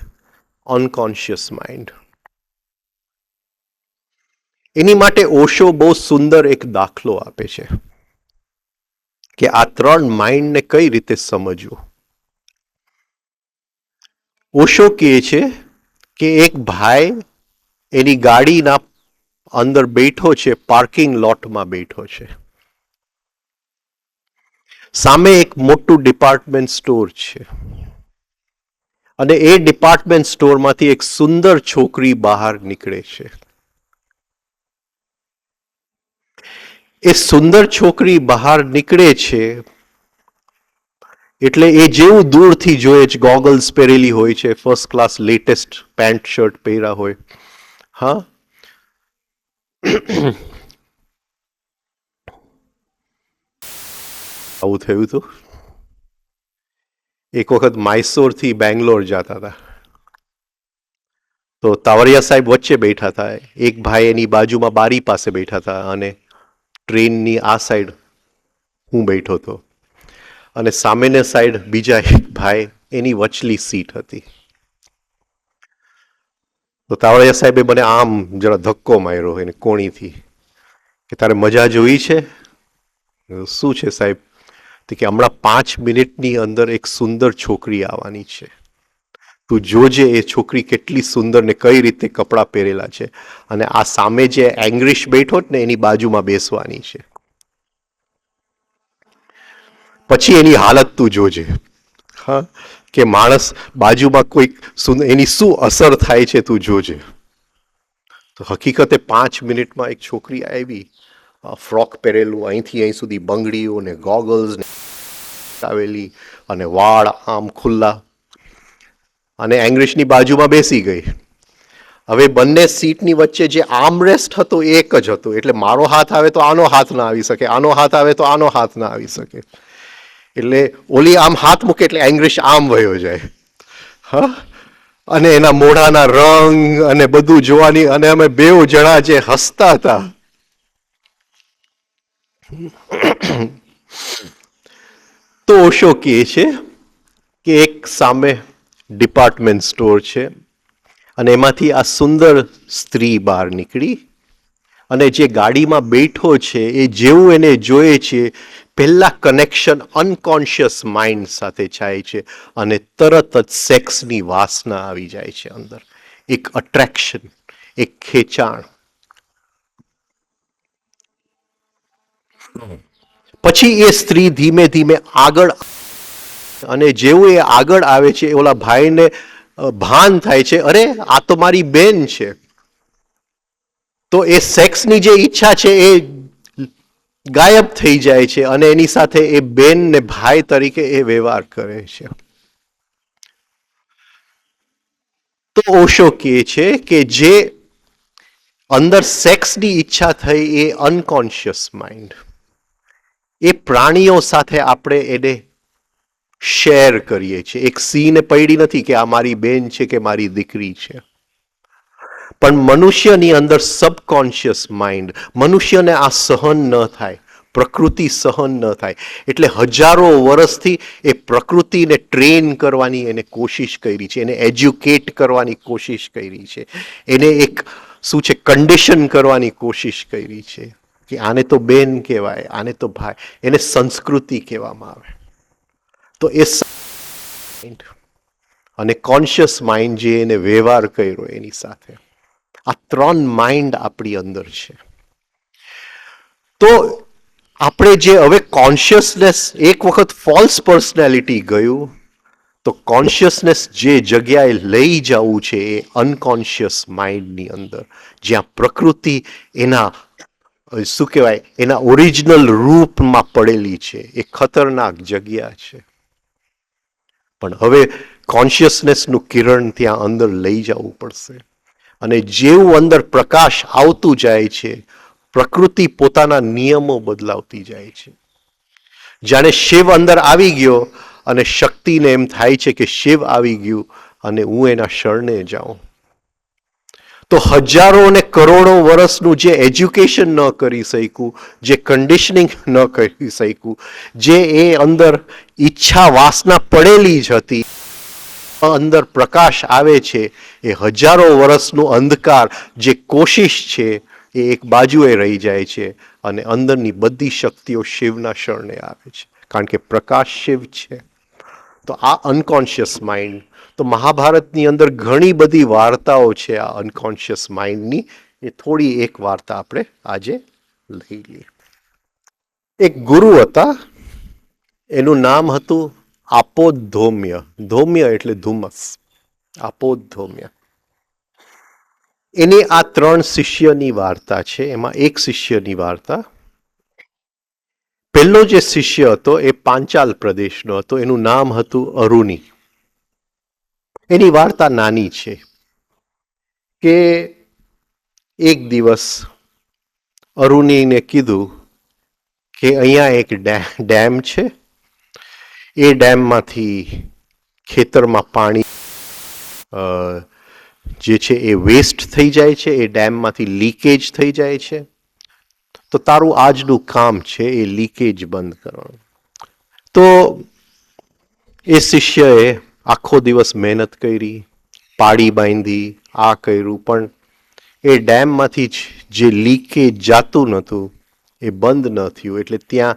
unconscious mind. એની માટે ઓશો બહુ સુંદર એક દાખલો આપે છે કે આ ત્રણ માઇન્ડને કઈ રીતે સમજવું. ઓશો કહે છે કે એક ભાઈ એની ગાડીના અંદર બેઠો છે, પાર્કિંગ લોટમાં બેઠો છે. સામે એક મોટું ડિપાર્ટમેન્ટ સ્ટોર છે અને એ ડિપાર્ટમેન્ટ સ્ટોરમાંથી એક સુંદર છોકરી બહાર નીકળે છે. એ સુંદર છોકરી બહાર નીકળે છે એટલે એ જેવું દૂરથી જોઈએ છે, ગોગલ્સ પહેરેલી હોય છે, first class latest pant shirt પહેર્યા હોય. હા, આવું થયું હતું. એક વખત મૈસૂરથી બેંગ્લોર જતા હતા તો તાવરિયા સાહેબ વચ્ચે બેઠા હતા. એક ભાઈ એની બાજુમાં બારી પાસે બેઠા હતા અને ટ્રેનની આ સાઈડ હું બેઠો હતો અને સામેની સાઈડ બીજા એક ભાઈ એની વચલી સીટ હતી. તો તાવડિયા સાહેબે મને આમ જરા ધક્કો માર્યો એને કોણીથી કે તારે મજા જોઈ છે. શું છે સાહેબ? તો કે હમણાં 5 મિનિટની અંદર એક સુંદર છોકરી આવવાની છે, તું જોજે એ છોકરી કેટલી સુંદર ને કઈ રીતે કપડાં પહેરેલા છે અને આ સામે જે એંગ્રીશ બેઠો ને એની બાજુમાં બેસવાની છે. પછી એની હાલત તું જોજે. હા, કે માણસ બાજુમાં કોઈ એની શું અસર થાય છે તું જોજે. તો હકીકતે 5 મિનિટમાં એક છોકરી આવી, ફ્રોક પહેરેલું, અહીંથી અહીં સુધી બંગડીઓ ને ગોગલ્સ ને આવેલી અને વાળ આમ ખુલ્લા અને એંગ્રીશની બાજુમાં બેસી ગઈ. હવે બંને સીટની વચ્ચે જે આર્મરેસ્ટ હતો એ એક જ હતો, એટલે મારો હાથ આવે તો આનો હાથ ના આવી શકે, આનો હાથ આવે તો આનો હાથ ના આવી શકે. એટલે ઓલી આમ હાથ મૂકે એટલે એંગ્રીશ આમ વયો જાય. હા, અને એના મોઢાના રંગ અને બધું જોવાની, અને અમે બેઉ જણા જે હસતા હતા. તો ઓશો કહે છે કે એક સામે ડિપાર્ટમેન્ટ સ્ટોર છે અને એમાંથી આ સુંદર સ્ત્રી બહાર નીકળી અને જે ગાડીમાં બેઠો છે એ જેવું એને જોઈએ છે, પહેલા કનેક્શન અનકોન્શિયસ માઇન્ડ સાથે થાય છે અને તરત જ સેક્સની વાસના આવી જાય છે અંદર. એક અટ્રેક્શન, એક ખેંચાણ. પછી એ સ્ત્રી ધીમે ધીમે આગળ, અને જેવું એ આગળ આવે છે ઓલા ભાઈને ભાન થાય છે, અરે આ તો મારી બેન છે. તો એ સેક્સની જે ઈચ્છા છે એ ગાયબ થઈ જાય છે અને એની સાથે એ બેન ને ભાઈ તરીકે એ વ્યવહાર કરે છે. તો ઓશો કહે છે કે જે અંદર સેક્સની ઈચ્છા થઈ એ અનકોન્શિયસ માઇન્ડ, એ પ્રાણીઓ સાથે આપણે એને શેર કરીએ છીએ. એક સિંહને પડી નથી કે આ મારી બેન છે કે મારી દીકરી છે, પણ મનુષ્યની અંદર સબકોન્શિયસ માઇન્ડ, મનુષ્યને આ સહન ન થાય, પ્રકૃતિ સહન ન થાય, એટલે હજારો વર્ષથી એ પ્રકૃતિને ટ્રેન કરવાની એને કોશિશ કરી છે, એને એજ્યુકેટ કરવાની કોશિશ કરી છે, એને એક શું છે કન્ડિશન કરવાની કોશિશ કરી છે કે આને તો બેન કહેવાય, આને તો ભાઈ, એને સંસ્કૃતિ કહેવામાં આવે. તો એ અને કોન્શિયસ માઇન્ડ જે એને વ્યવહાર કર્યો એની સાથે, આ ત્રણ માઇન્ડ આપણી અંદર છે. તો આપણે જે હવે કોન્શિયસનેસ, એક વખત ફોલ્સ પર્સનાલિટી ગયું, તો કોન્શિયસનેસ જે જગ્યાએ લઈ જવું છે એ અનકોન્શિયસ માઇન્ડની અંદર, જ્યાં પ્રકૃતિ એના શું કહેવાય એના ઓરિજિનલ રૂપમાં પડેલી છે. એ ખતરનાક જગ્યા છે. પણ હવે કોન્શિયસનેસનું કિરણ ત્યાં અંદર લઈ જવું પડશે અને જેવું અંદર પ્રકાશ આવતું જાય છે, પ્રકૃતિ પોતાના નિયમો બદલાવતી જાય છે. જાણે શિવ અંદર આવી ગયો અને શક્તિને એમ થાય છે કે શિવ આવી ગયું અને હું એના શરણે જાઉં. તો હજારો અને કરોડો વર્ષનું જે એજ્યુકેશન ન કરી શક્યું, જે કન્ડિશનિંગ ન કરી શક્યું, જે એ અંદર ઈચ્છા વાસના પડેલી જ હતી, અંદર પ્રકાશ આવે છે, એ હજારો વર્ષનું અંધકાર જે કોશિશ છે એ એક બાજુએ રહી જાય છે અને અંદરની બધી શક્તિઓ શિવના શરણે આવે છે, કારણ કે પ્રકાશ શિવ છે. તો આ અનકોન્શિયસ માઇન્ડ, તો મહાભારતની અંદર ઘણી બધી વાર્તાઓ છે આ અનકોન્શિયસ માઇન્ડની. એ થોડી એક વાર્તા આપણે આજે લઈ લઈએ. એક ગુરુ હતા, એનું નામ હતું આપોધૌમ્ય. ધૌમ્ય એટલે ધુમ્મસ, આપોધૌમ્ય. એની આ 3 શિષ્યની વાર્તા છે. એમાં એક શિષ્યની વાર્તા, પહેલો જે શિષ્ય હતો એ પાંચાલ પ્રદેશનો હતો, એનું નામ હતું અરુણી. એની વાર્તા નાની છે કે એક દિવસ અરુણીને કીધું કે અહીંયા એક ડેમ છે, એ ડેમમાંથી ખેતરમાં પાણી જે છે એ વેસ્ટ થઈ જાય છે, એ ડેમમાંથી લીકેજ થઈ જાય છે, તો તારું આજનું કામ છે એ લીકેજ બંધ કરવાનું. તો એ શિષ્યએ આખો દિવસ મહેનત કરી, પાડી બાંધી, આ કર્યું, પણ એ ડેમમાંથી જે લીકેજ જાતું નહોતું એ બંધ ન થયું. એટલે ત્યાં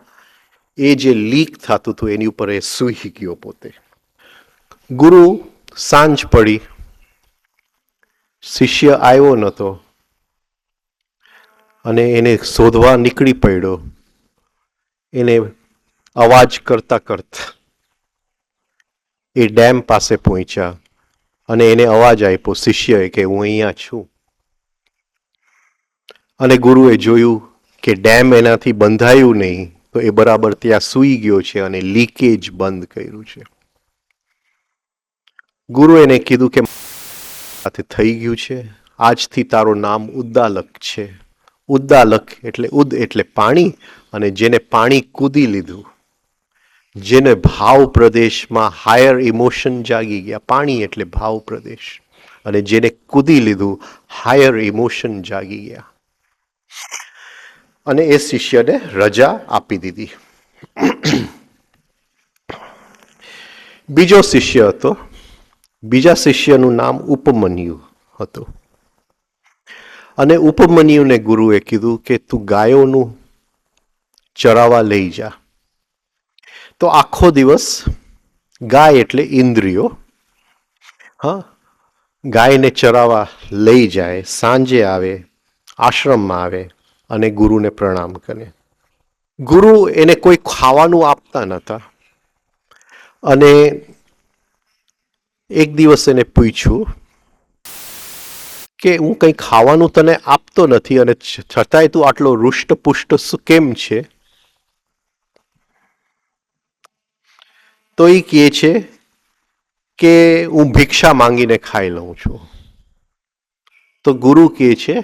એ જે લીક થતું હતું એની ઉપર એ સૂઈ ગયો પોતે. ગુરુ સાંજ પડી, શિષ્ય આવ્યો નહોતો અને એને શોધવા નીકળી પડ્યો. એને અવાજ કરતા કરતા એ ડેમ પાસે પહોંચ્યા અને એને અવાજ આપ્યો શિષ્યએ કે હું અહીંયા છું. અને ગુરુએ જોયું કે ડેમ એનાથી બંધાયું નહીં, તો એ બરાબર ત્યાં સૂઈ ગયો છે અને લીકેજ બંધ કર્યું છે. ગુરુ એને કીધું કે સાથે થઈ ગયું છે, આજથી તારું નામ ઉદ્દાલક છે. ઉદ્દાલક એટલે ઉદ એટલે પાણી, અને જેને પાણી કૂદી લીધું, જેને ભાવ પ્રદેશમાં હાયર ઇમોશન જાગી ગયા, પાણી એટલે ભાવ પ્રદેશ, અને જેને કૂદી લીધું હાયર ઇમોશન જાગી ગયા. અને એ શિષ્યને રજા આપી દીધી. બીજો શિષ્ય હતો, બીજા શિષ્યનું નામ ઉપમન્યુ હતું. અને ઉપમન્યુને ગુરુએ કીધું કે તું ગાયોનું ચરાવવા લઈ જા. તો આખો દિવસ ગાય એટલે ઇન્દ્રિયો, હા, ગાયને ચરાવવા લઈ જાય, સાંજે આવે, આશ્રમમાં આવે અને ગુરુને પ્રણામ કરે. ગુરુ એને કોઈ ખાવાનું આપતા નહોતા. અને એક દિવસ એને પૂછ્યું કે હું કંઈ ખાવાનું તને આપતો નથી અને છતાંય તું આટલો રૂષ્ટપુષ્ટ કેમ છે? તો એ કહે છે કે હું ભિક્ષા માંગીને ખાઈ લઉં છું. તો ગુરુ કહે છે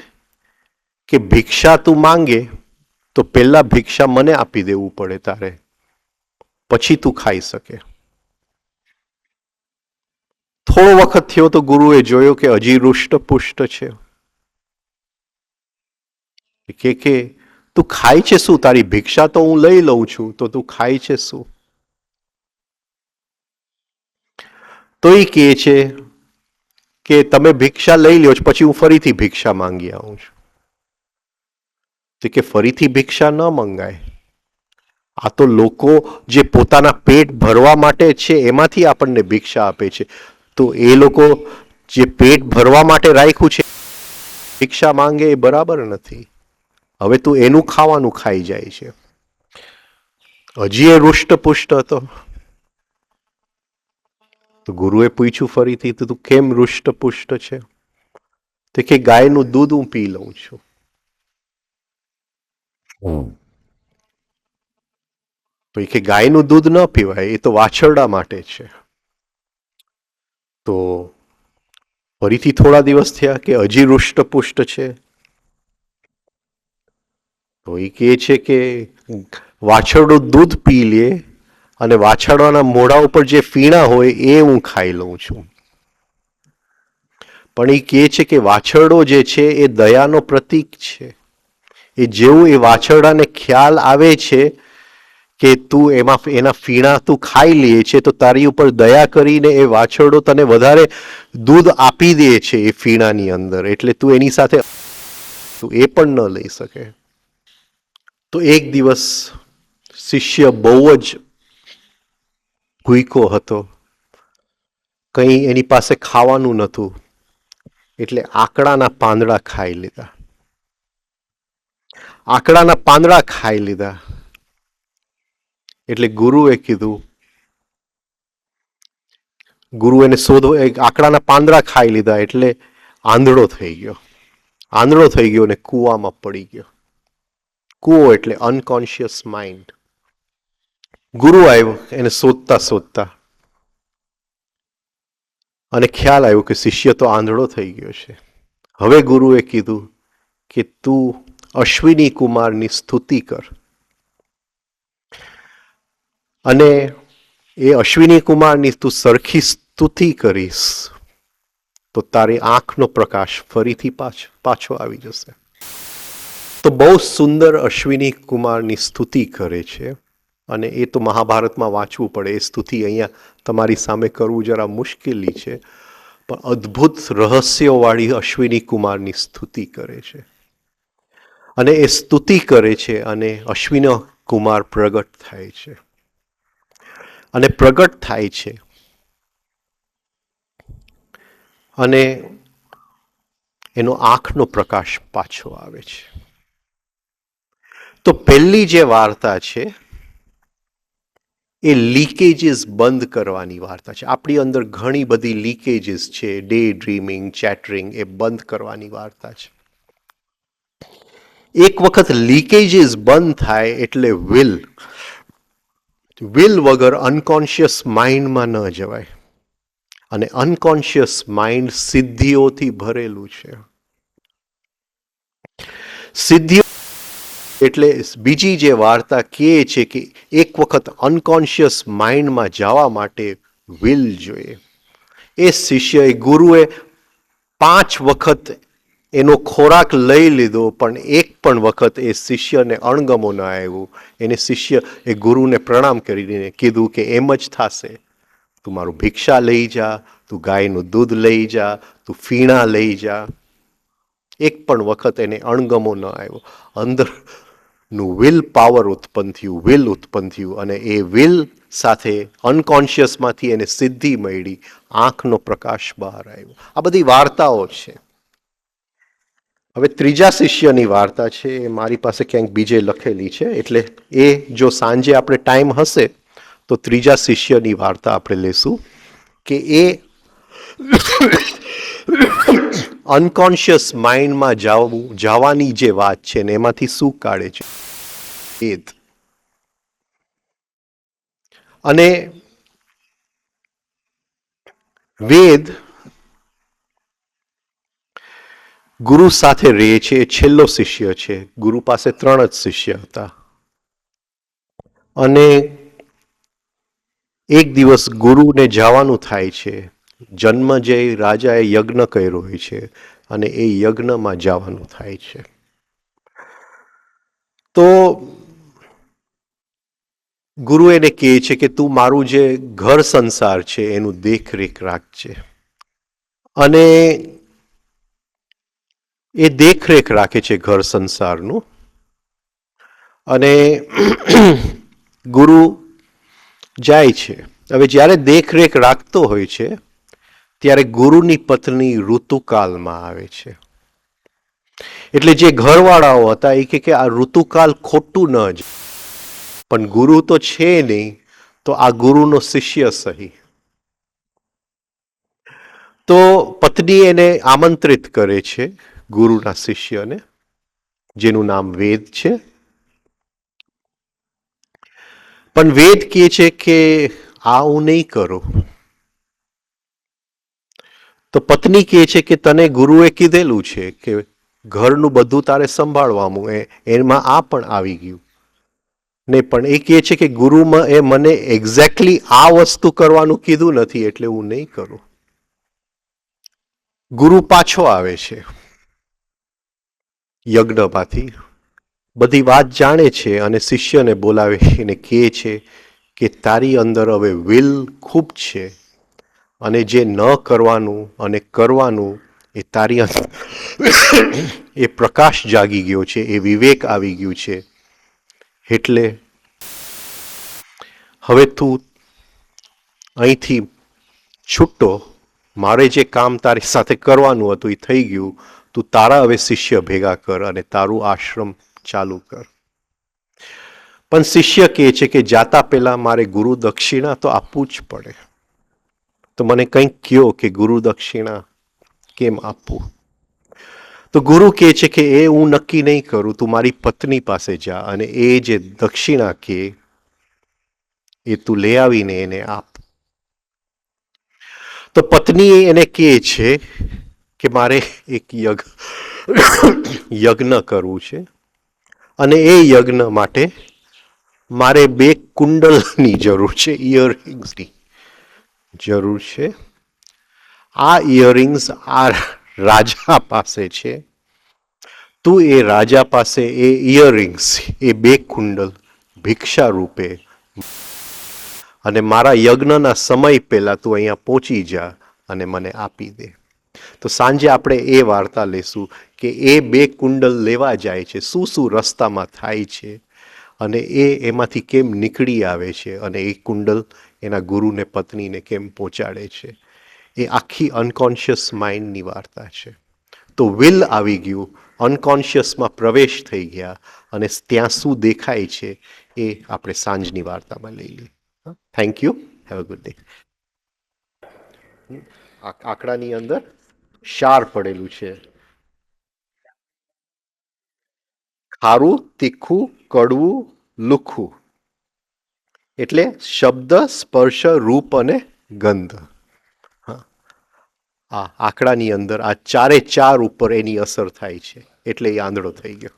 કે ભિક્ષા તું માંગે તો પહેલા ભિક્ષા મને આપી દેવું પડે તારે, પછી તું ખાઈ શકે. થોડો વખત થયો તો ગુરુએ જોયો કે હજી રૂષ્ટપુષ્ટ છે. કે તું ખાય છે શું? તારી ભિક્ષા તો હું લઈ લઉં છું, તો તું ખાય છે શું? તો એ કહે છે કે તમે ભિક્ષા લઈ લ્યો છો, પછી હું ફરીથી ભિક્ષા માંગી આવું છું. તો કે ફરીથી ભિક્ષા ન મંગાય. આ તો લોકો જે પોતાના પેટ ભરવા માટે છે એમાંથી આપણને ભિક્ષા આપે છે. તો એ લોકો જે પેટ ભરવા માટે રાખ્યું છે ભિક્ષા માંગે એ બરાબર નથી. હવે તું એનું ખાવાનું ખાઈ જાય છે. હજી એ રૂષ્ટપુષ્ટ હતો. તો ગુરુએ પૂછ્યું ફરીથી, તું કેમ રૂષ્ટપુષ્ટ છે? તો કે ગાયનું દૂધ હું પી લઉં છું. તો એ કે ગાયનું દૂધ ન પીવાય, એ તો વાછરડા માટે છે. તો ફરીથી થોડા દિવસ થયા કે હજી રૂષ્ટપુષ્ટ છે. તો એ કહે છે કે વાછરડું દૂધ પી લે અને વાછરડાના મોઢા ઉપર જે ફીણા હોય એ હું ખાઈ લઉં છું. પણ એ કહે છે કે વાછરડો જે છે એ દયાનો પ્રતીક છે. એ જેવું એ વાછરડાને ખ્યાલ આવે છે કે તું એના ફીણા તું ખાઈ લે છે તો તારી ઉપર દયા કરીને એ વાછરડો તને વધારે દૂધ આપી દે છે એ ફીણાની અંદર, એટલે તું એની સાથે તું એ પણ ન લઈ શકે. તો એક દિવસ શિષ્ય બહુ જ ભૂખ્યો હતો, કંઈ એની પાસે ખાવાનું નહોતું, એટલે આકડાના પાંદડા ખાઈ લીધા. આકડાના પાંદડા ખાઈ લીધા એટલે ગુરુએ કીધું, ગુરુ એને શોધો, આકડાના પાંદડા ખાઈ લીધા એટલે આંધળો થઈ ગયો. આંધળો થઈ ગયો અને કૂવામાં પડી ગયો. કૂવો એટલે અનકોન્શિયસ માઇન્ડ. ગુરુ આવ્યો એને શોધતા શોધતા અને ખ્યાલ આવ્યો કે શિષ્ય તો આંધળો થઈ ગયો છે. હવે ગુરુએ કીધું કે તું અશ્વિની કુમારની સ્તુતિ કર, અને એ અશ્વિની કુમારની તું સરખી સ્તુતિ કરીશ તો તારી આંખનો પ્રકાશ ફરીથી પાછો આવી જશે. તો બહુ સુંદર અશ્વિની કુમારની સ્તુતિ કરે છે, અને એ તો મહાભારતમાં વાંચવું પડે. એ સ્તુતિ અહીંયા તમારી સામે કરવું જરા મુશ્કેલી છે, પણ અદ્ભુત રહસ્યોવાળી અશ્વિની કુમારની સ્તુતિ કરે છે. અને એ સ્તુતિ કરે છે અને અશ્વિની કુમાર પ્રગટ થાય છે. અને પ્રગટ થાય છે અને એનો આંખનો પ્રકાશ પાછો આવે છે. તો પહેલી જે વાર્તા છે એ લીકેજીસ બંધ કરવાની વાર્તા છે. આપણી અંદર ઘણી બધી લીકેજીસ છે, ડે ડ્રીમિંગ, ચેટરિંગ, એ બંધ કરવાની વાર્તા છે. એક વખત લીકેજીસ બંધ થાય એટલે વિલ વગર અનકોન્શિયસ માઇન્ડમાં ન જવાય. અને અનકોન્શિયસ માઇન્ડ સિદ્ધિઓથી ભરેલું છે. સિદ્ધિઓ એટલે બીજી જે વાર્તા કહે છે કે એક વખત અનકોન્શિયસ માઇન્ડમાં જવા માટે વિલ જોઈએ. એ શિષ્ય, ગુરુએ 5 વખત એનો ખોરાક લઈ લીધો, પણ એક પણ વખત એ શિષ્યને અણગમો ન આવ્યું. એને શિષ્ય એ ગુરુને પ્રણામ કરીને કીધું કે એમ જ થશે, તું મારું ભિક્ષા લઈ જા, તું ગાયનું દૂધ લઈ જા, તું ફીણા લઈ જા. એક પણ વખત એને અણગમો ન આવ્યો. અંદરનું વિલ પાવર ઉત્પન્ન થયું, વિલ ઉત્પન્ન થયું, અને એ વિલ સાથે અનકોન્શિયસમાંથી એને સિદ્ધિ મળી, આંખનો પ્રકાશ બહાર આવ્યો. આ બધી વાર્તાઓ છે. હવે ત્રીજા શિષ્યની વાર્તા છે, એ મારી પાસે ક્યાંક બીજે લખેલી છે, એટલે એ જો સાંજે આપણે ટાઈમ હશે તો ત્રીજા શિષ્યની વાર્તા આપણે લેશું કે એ અનકોન્શિયસ માઇન્ડમાં જવાની જે વાત છે ને એમાંથી શું કાઢે છે. વેદ. અને વેદ ગુરુ સાથે રહે છે, એ છેલ્લો શિષ્ય છે. ગુરુ પાસે 3 જ શિષ્ય હતા. અને એક દિવસ ગુરુને જવાનું થાય છે. જન્મજય રાજાએ યજ્ઞ કર્યો હોય છે અને એ યજ્ઞમાં જવાનું થાય છે. તો ગુરુ એને કહે છે કે તું મારું જે ઘર સંસાર છે એનું દેખરેખ રાખજે. અને એ દેખરેખ રાખે છે ઘર સંસારનું. અને ગુરુ જાય છે. હવે જ્યારે દેખરેખ રાખતો હોય છે ત્યારે ગુરુની પત્ની ઋતુકાલમાં આવે છે. એટલે જે ઘરવાળાઓ હતા એ કે આ ઋતુકાલ ખોટું ન જ, પણ ગુરુ તો છે નહીં, તો આ ગુરુનો શિષ્ય સહી. તો પત્ની એને આમંત્રિત કરે છે ગુરુના શિષ્યને, જેનું નામ વેદ છે. પણ વેદ કહે છે કે આ હું નહીં કરું. તો પત્ની કહે છે કે તને ગુરુએ કીધેલું છે કે ઘરનું બધું તારે સંભાળવાનું, એમાં આ પણ આવી ગયું. નહીં, પણ એ કહે છે કે ગુરુમાં એ મને એક્ઝેક્ટલી આ વસ્તુ કરવાનું કીધું નથી એટલે હું નહીં કરું. ગુરુ પાછો આવે છે યજ્ઞમાંથી, બધી વાત જાણે છે અને શિષ્યને બોલાવીને કહે છે કે તારી અંદર હવે વિલ ખૂબ છે અને જે ન કરવાનું અને કરવાનું એ તારી અંદર એ પ્રકાશ જાગી ગયો છે, એ વિવેક આવી ગયું છે. એટલે હવે તું અહીંથી છૂટો, મારે જે કામ તારી સાથે કરવાનું હતું એ થઈ ગયું, તું તારા હવે શિષ્ય ભેગા કર અને તારું આશ્રમ ચાલુ કર. પણ શિષ્ય કહે છે કે જાતા પહેલા મારે ગુરુ દક્ષિણા તો આપવું જ પડે. તો મને કંઈક કહો કે ગુરુ દક્ષિણા કેમ આપવું? તો ગુરુ કહે છે કે એ હું નક્કી નહીં કરું, તું મારી પત્ની પાસે જા અને એ જે દક્ષિણા કે એ તું લઈ આવીને એને આપ. તો પત્ની એને કહે છે કે મારે એક યજ્ઞ કરવું છે અને એ યજ્ઞ માટે મારે 2 કુંડલની જરૂર છે, ઇયરિંગ્સની જરૂર છે. આ ઇયરિંગ્સ આ રાજા પાસે છે. તું એ રાજા પાસે એ ઇયરિંગ્સ, એ 2 કુંડલ ભિક્ષા રૂપે અને મારા યજ્ઞના સમય પહેલા તું અહીંયા પહોંચી જા અને મને આપી દે. તો સાંજે આપણે એ વાર્તા લેશું કે એ 2 કુંડલ લેવા જાય છે, શું શું રસ્તામાં થાય છે અને એમાંથી કેમ નીકળી આવે છે અને એ કુંડલ એના ગુરુને પત્નીને કેમ પહોંચાડે છે. એ આખી અનકોન્શિયસ માઇન્ડની વાર્તા છે. તો વિલ આવી ગયું, અનકોન્શિયસમાં પ્રવેશ થઈ ગયા અને ત્યાં શું દેખાય છે એ આપણે સાંજની વાર્તામાં લઈ લઈએ. Thank you. Have a good day. આંકડાની અંદર શાર પડેલું છે. ખારું, તીખું, કડવું, લુખું એટલે શબ્દ, સ્પર્શ, રૂપ અને ગંધ. આ આંકડાની અંદર આ 4 ઉપર એની અસર થાય છે એટલે એ આંધળો થઈ ગયો.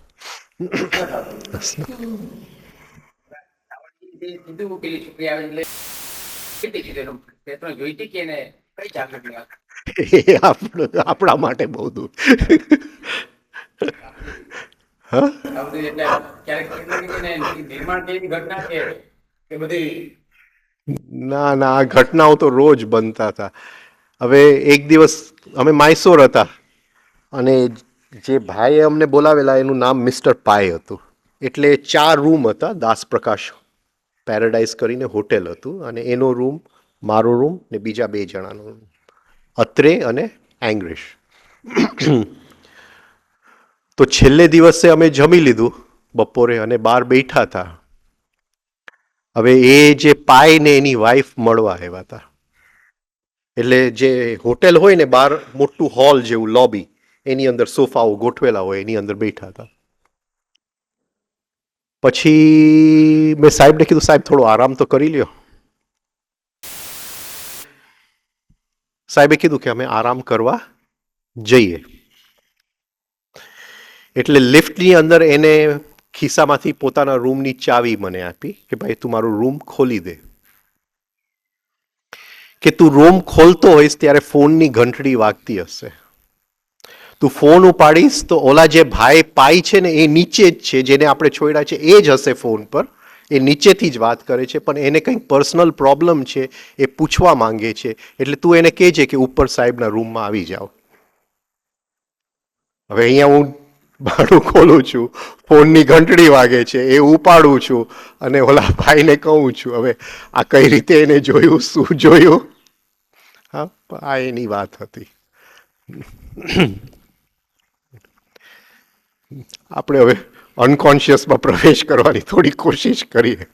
એ આપણા માટે બહુ દૂર. ના ના, આ ઘટનાઓ તો રોજ બનતા હતા. હવે એક દિવસ અમે માયસોર હતા અને જે ભાઈએ અમને બોલાવેલા એનું નામ મિસ્ટર પાય હતું. એટલે 4 રૂમ હતા. દાસપ્રકાશ પેરેડાઇઝ કરીને હોટેલ હતું અને એનો રૂમ, મારો રૂમ ને બીજા 2 જણાનો રૂમ, અત્રે અને એંગ્રેશ. તો છેલ્લે દિવસે અમે જમી લીધું બપોરે અને બહાર બેઠા હતા. હવે એ જે પાય ને એની વાઈફ મળવા આવ્યા હતા. એટલે જે હોટેલ હોય ને બહાર મોટું હોલ જેવું લોબી, એની અંદર સોફાઓ ગોઠવેલા હોય, એની અંદર બેઠા હતા. પછી મેં સાહેબને કીધું, સાહેબ થોડો આરામ તો કરી લ્યો. સાહેબે કીધું કે અમે આરામ કરવા જઈએ. એટલે લિફ્ટની અંદર એને ખિસ્સામાંથી પોતાના રૂમની ચાવી મને આપી કે ભાઈ તું મારો રૂમ ખોલી દે. કે તું રૂમ ખોલતો હોઈશ ત્યારે ફોનની ઘંટડી વાગતી હશે. તું ફોન ઉપાડીશ તો ઓલા જે ભાઈ પાઈ છે ને એ નીચે જ છે, જેને આપણે છોડ્યા છે એ જ હશે ફોન પર. એ નીચેથી જ વાત કરે છે પણ એને કંઈક પર્સનલ પ્રોબ્લેમ છે, એ પૂછવા માંગે છે. એટલે તું એને કહેજે કે ઉપર સાહેબના રૂમમાં આવી જાઓ. હવે અહીંયા હું બારું ખોલું છું, ફોનની ઘંટડી વાગે છે, એ ઉપાડું છું અને ઓલા ભાઈને કહું છું. હવે આ કઈ રીતે એને જોયું, શું જોયું? હા, આ એની વાત હતી. આપણે હવે અનકોન્શિયસમાં પ્રવેશ કરવાની થોડી કોશિશ કરીએ.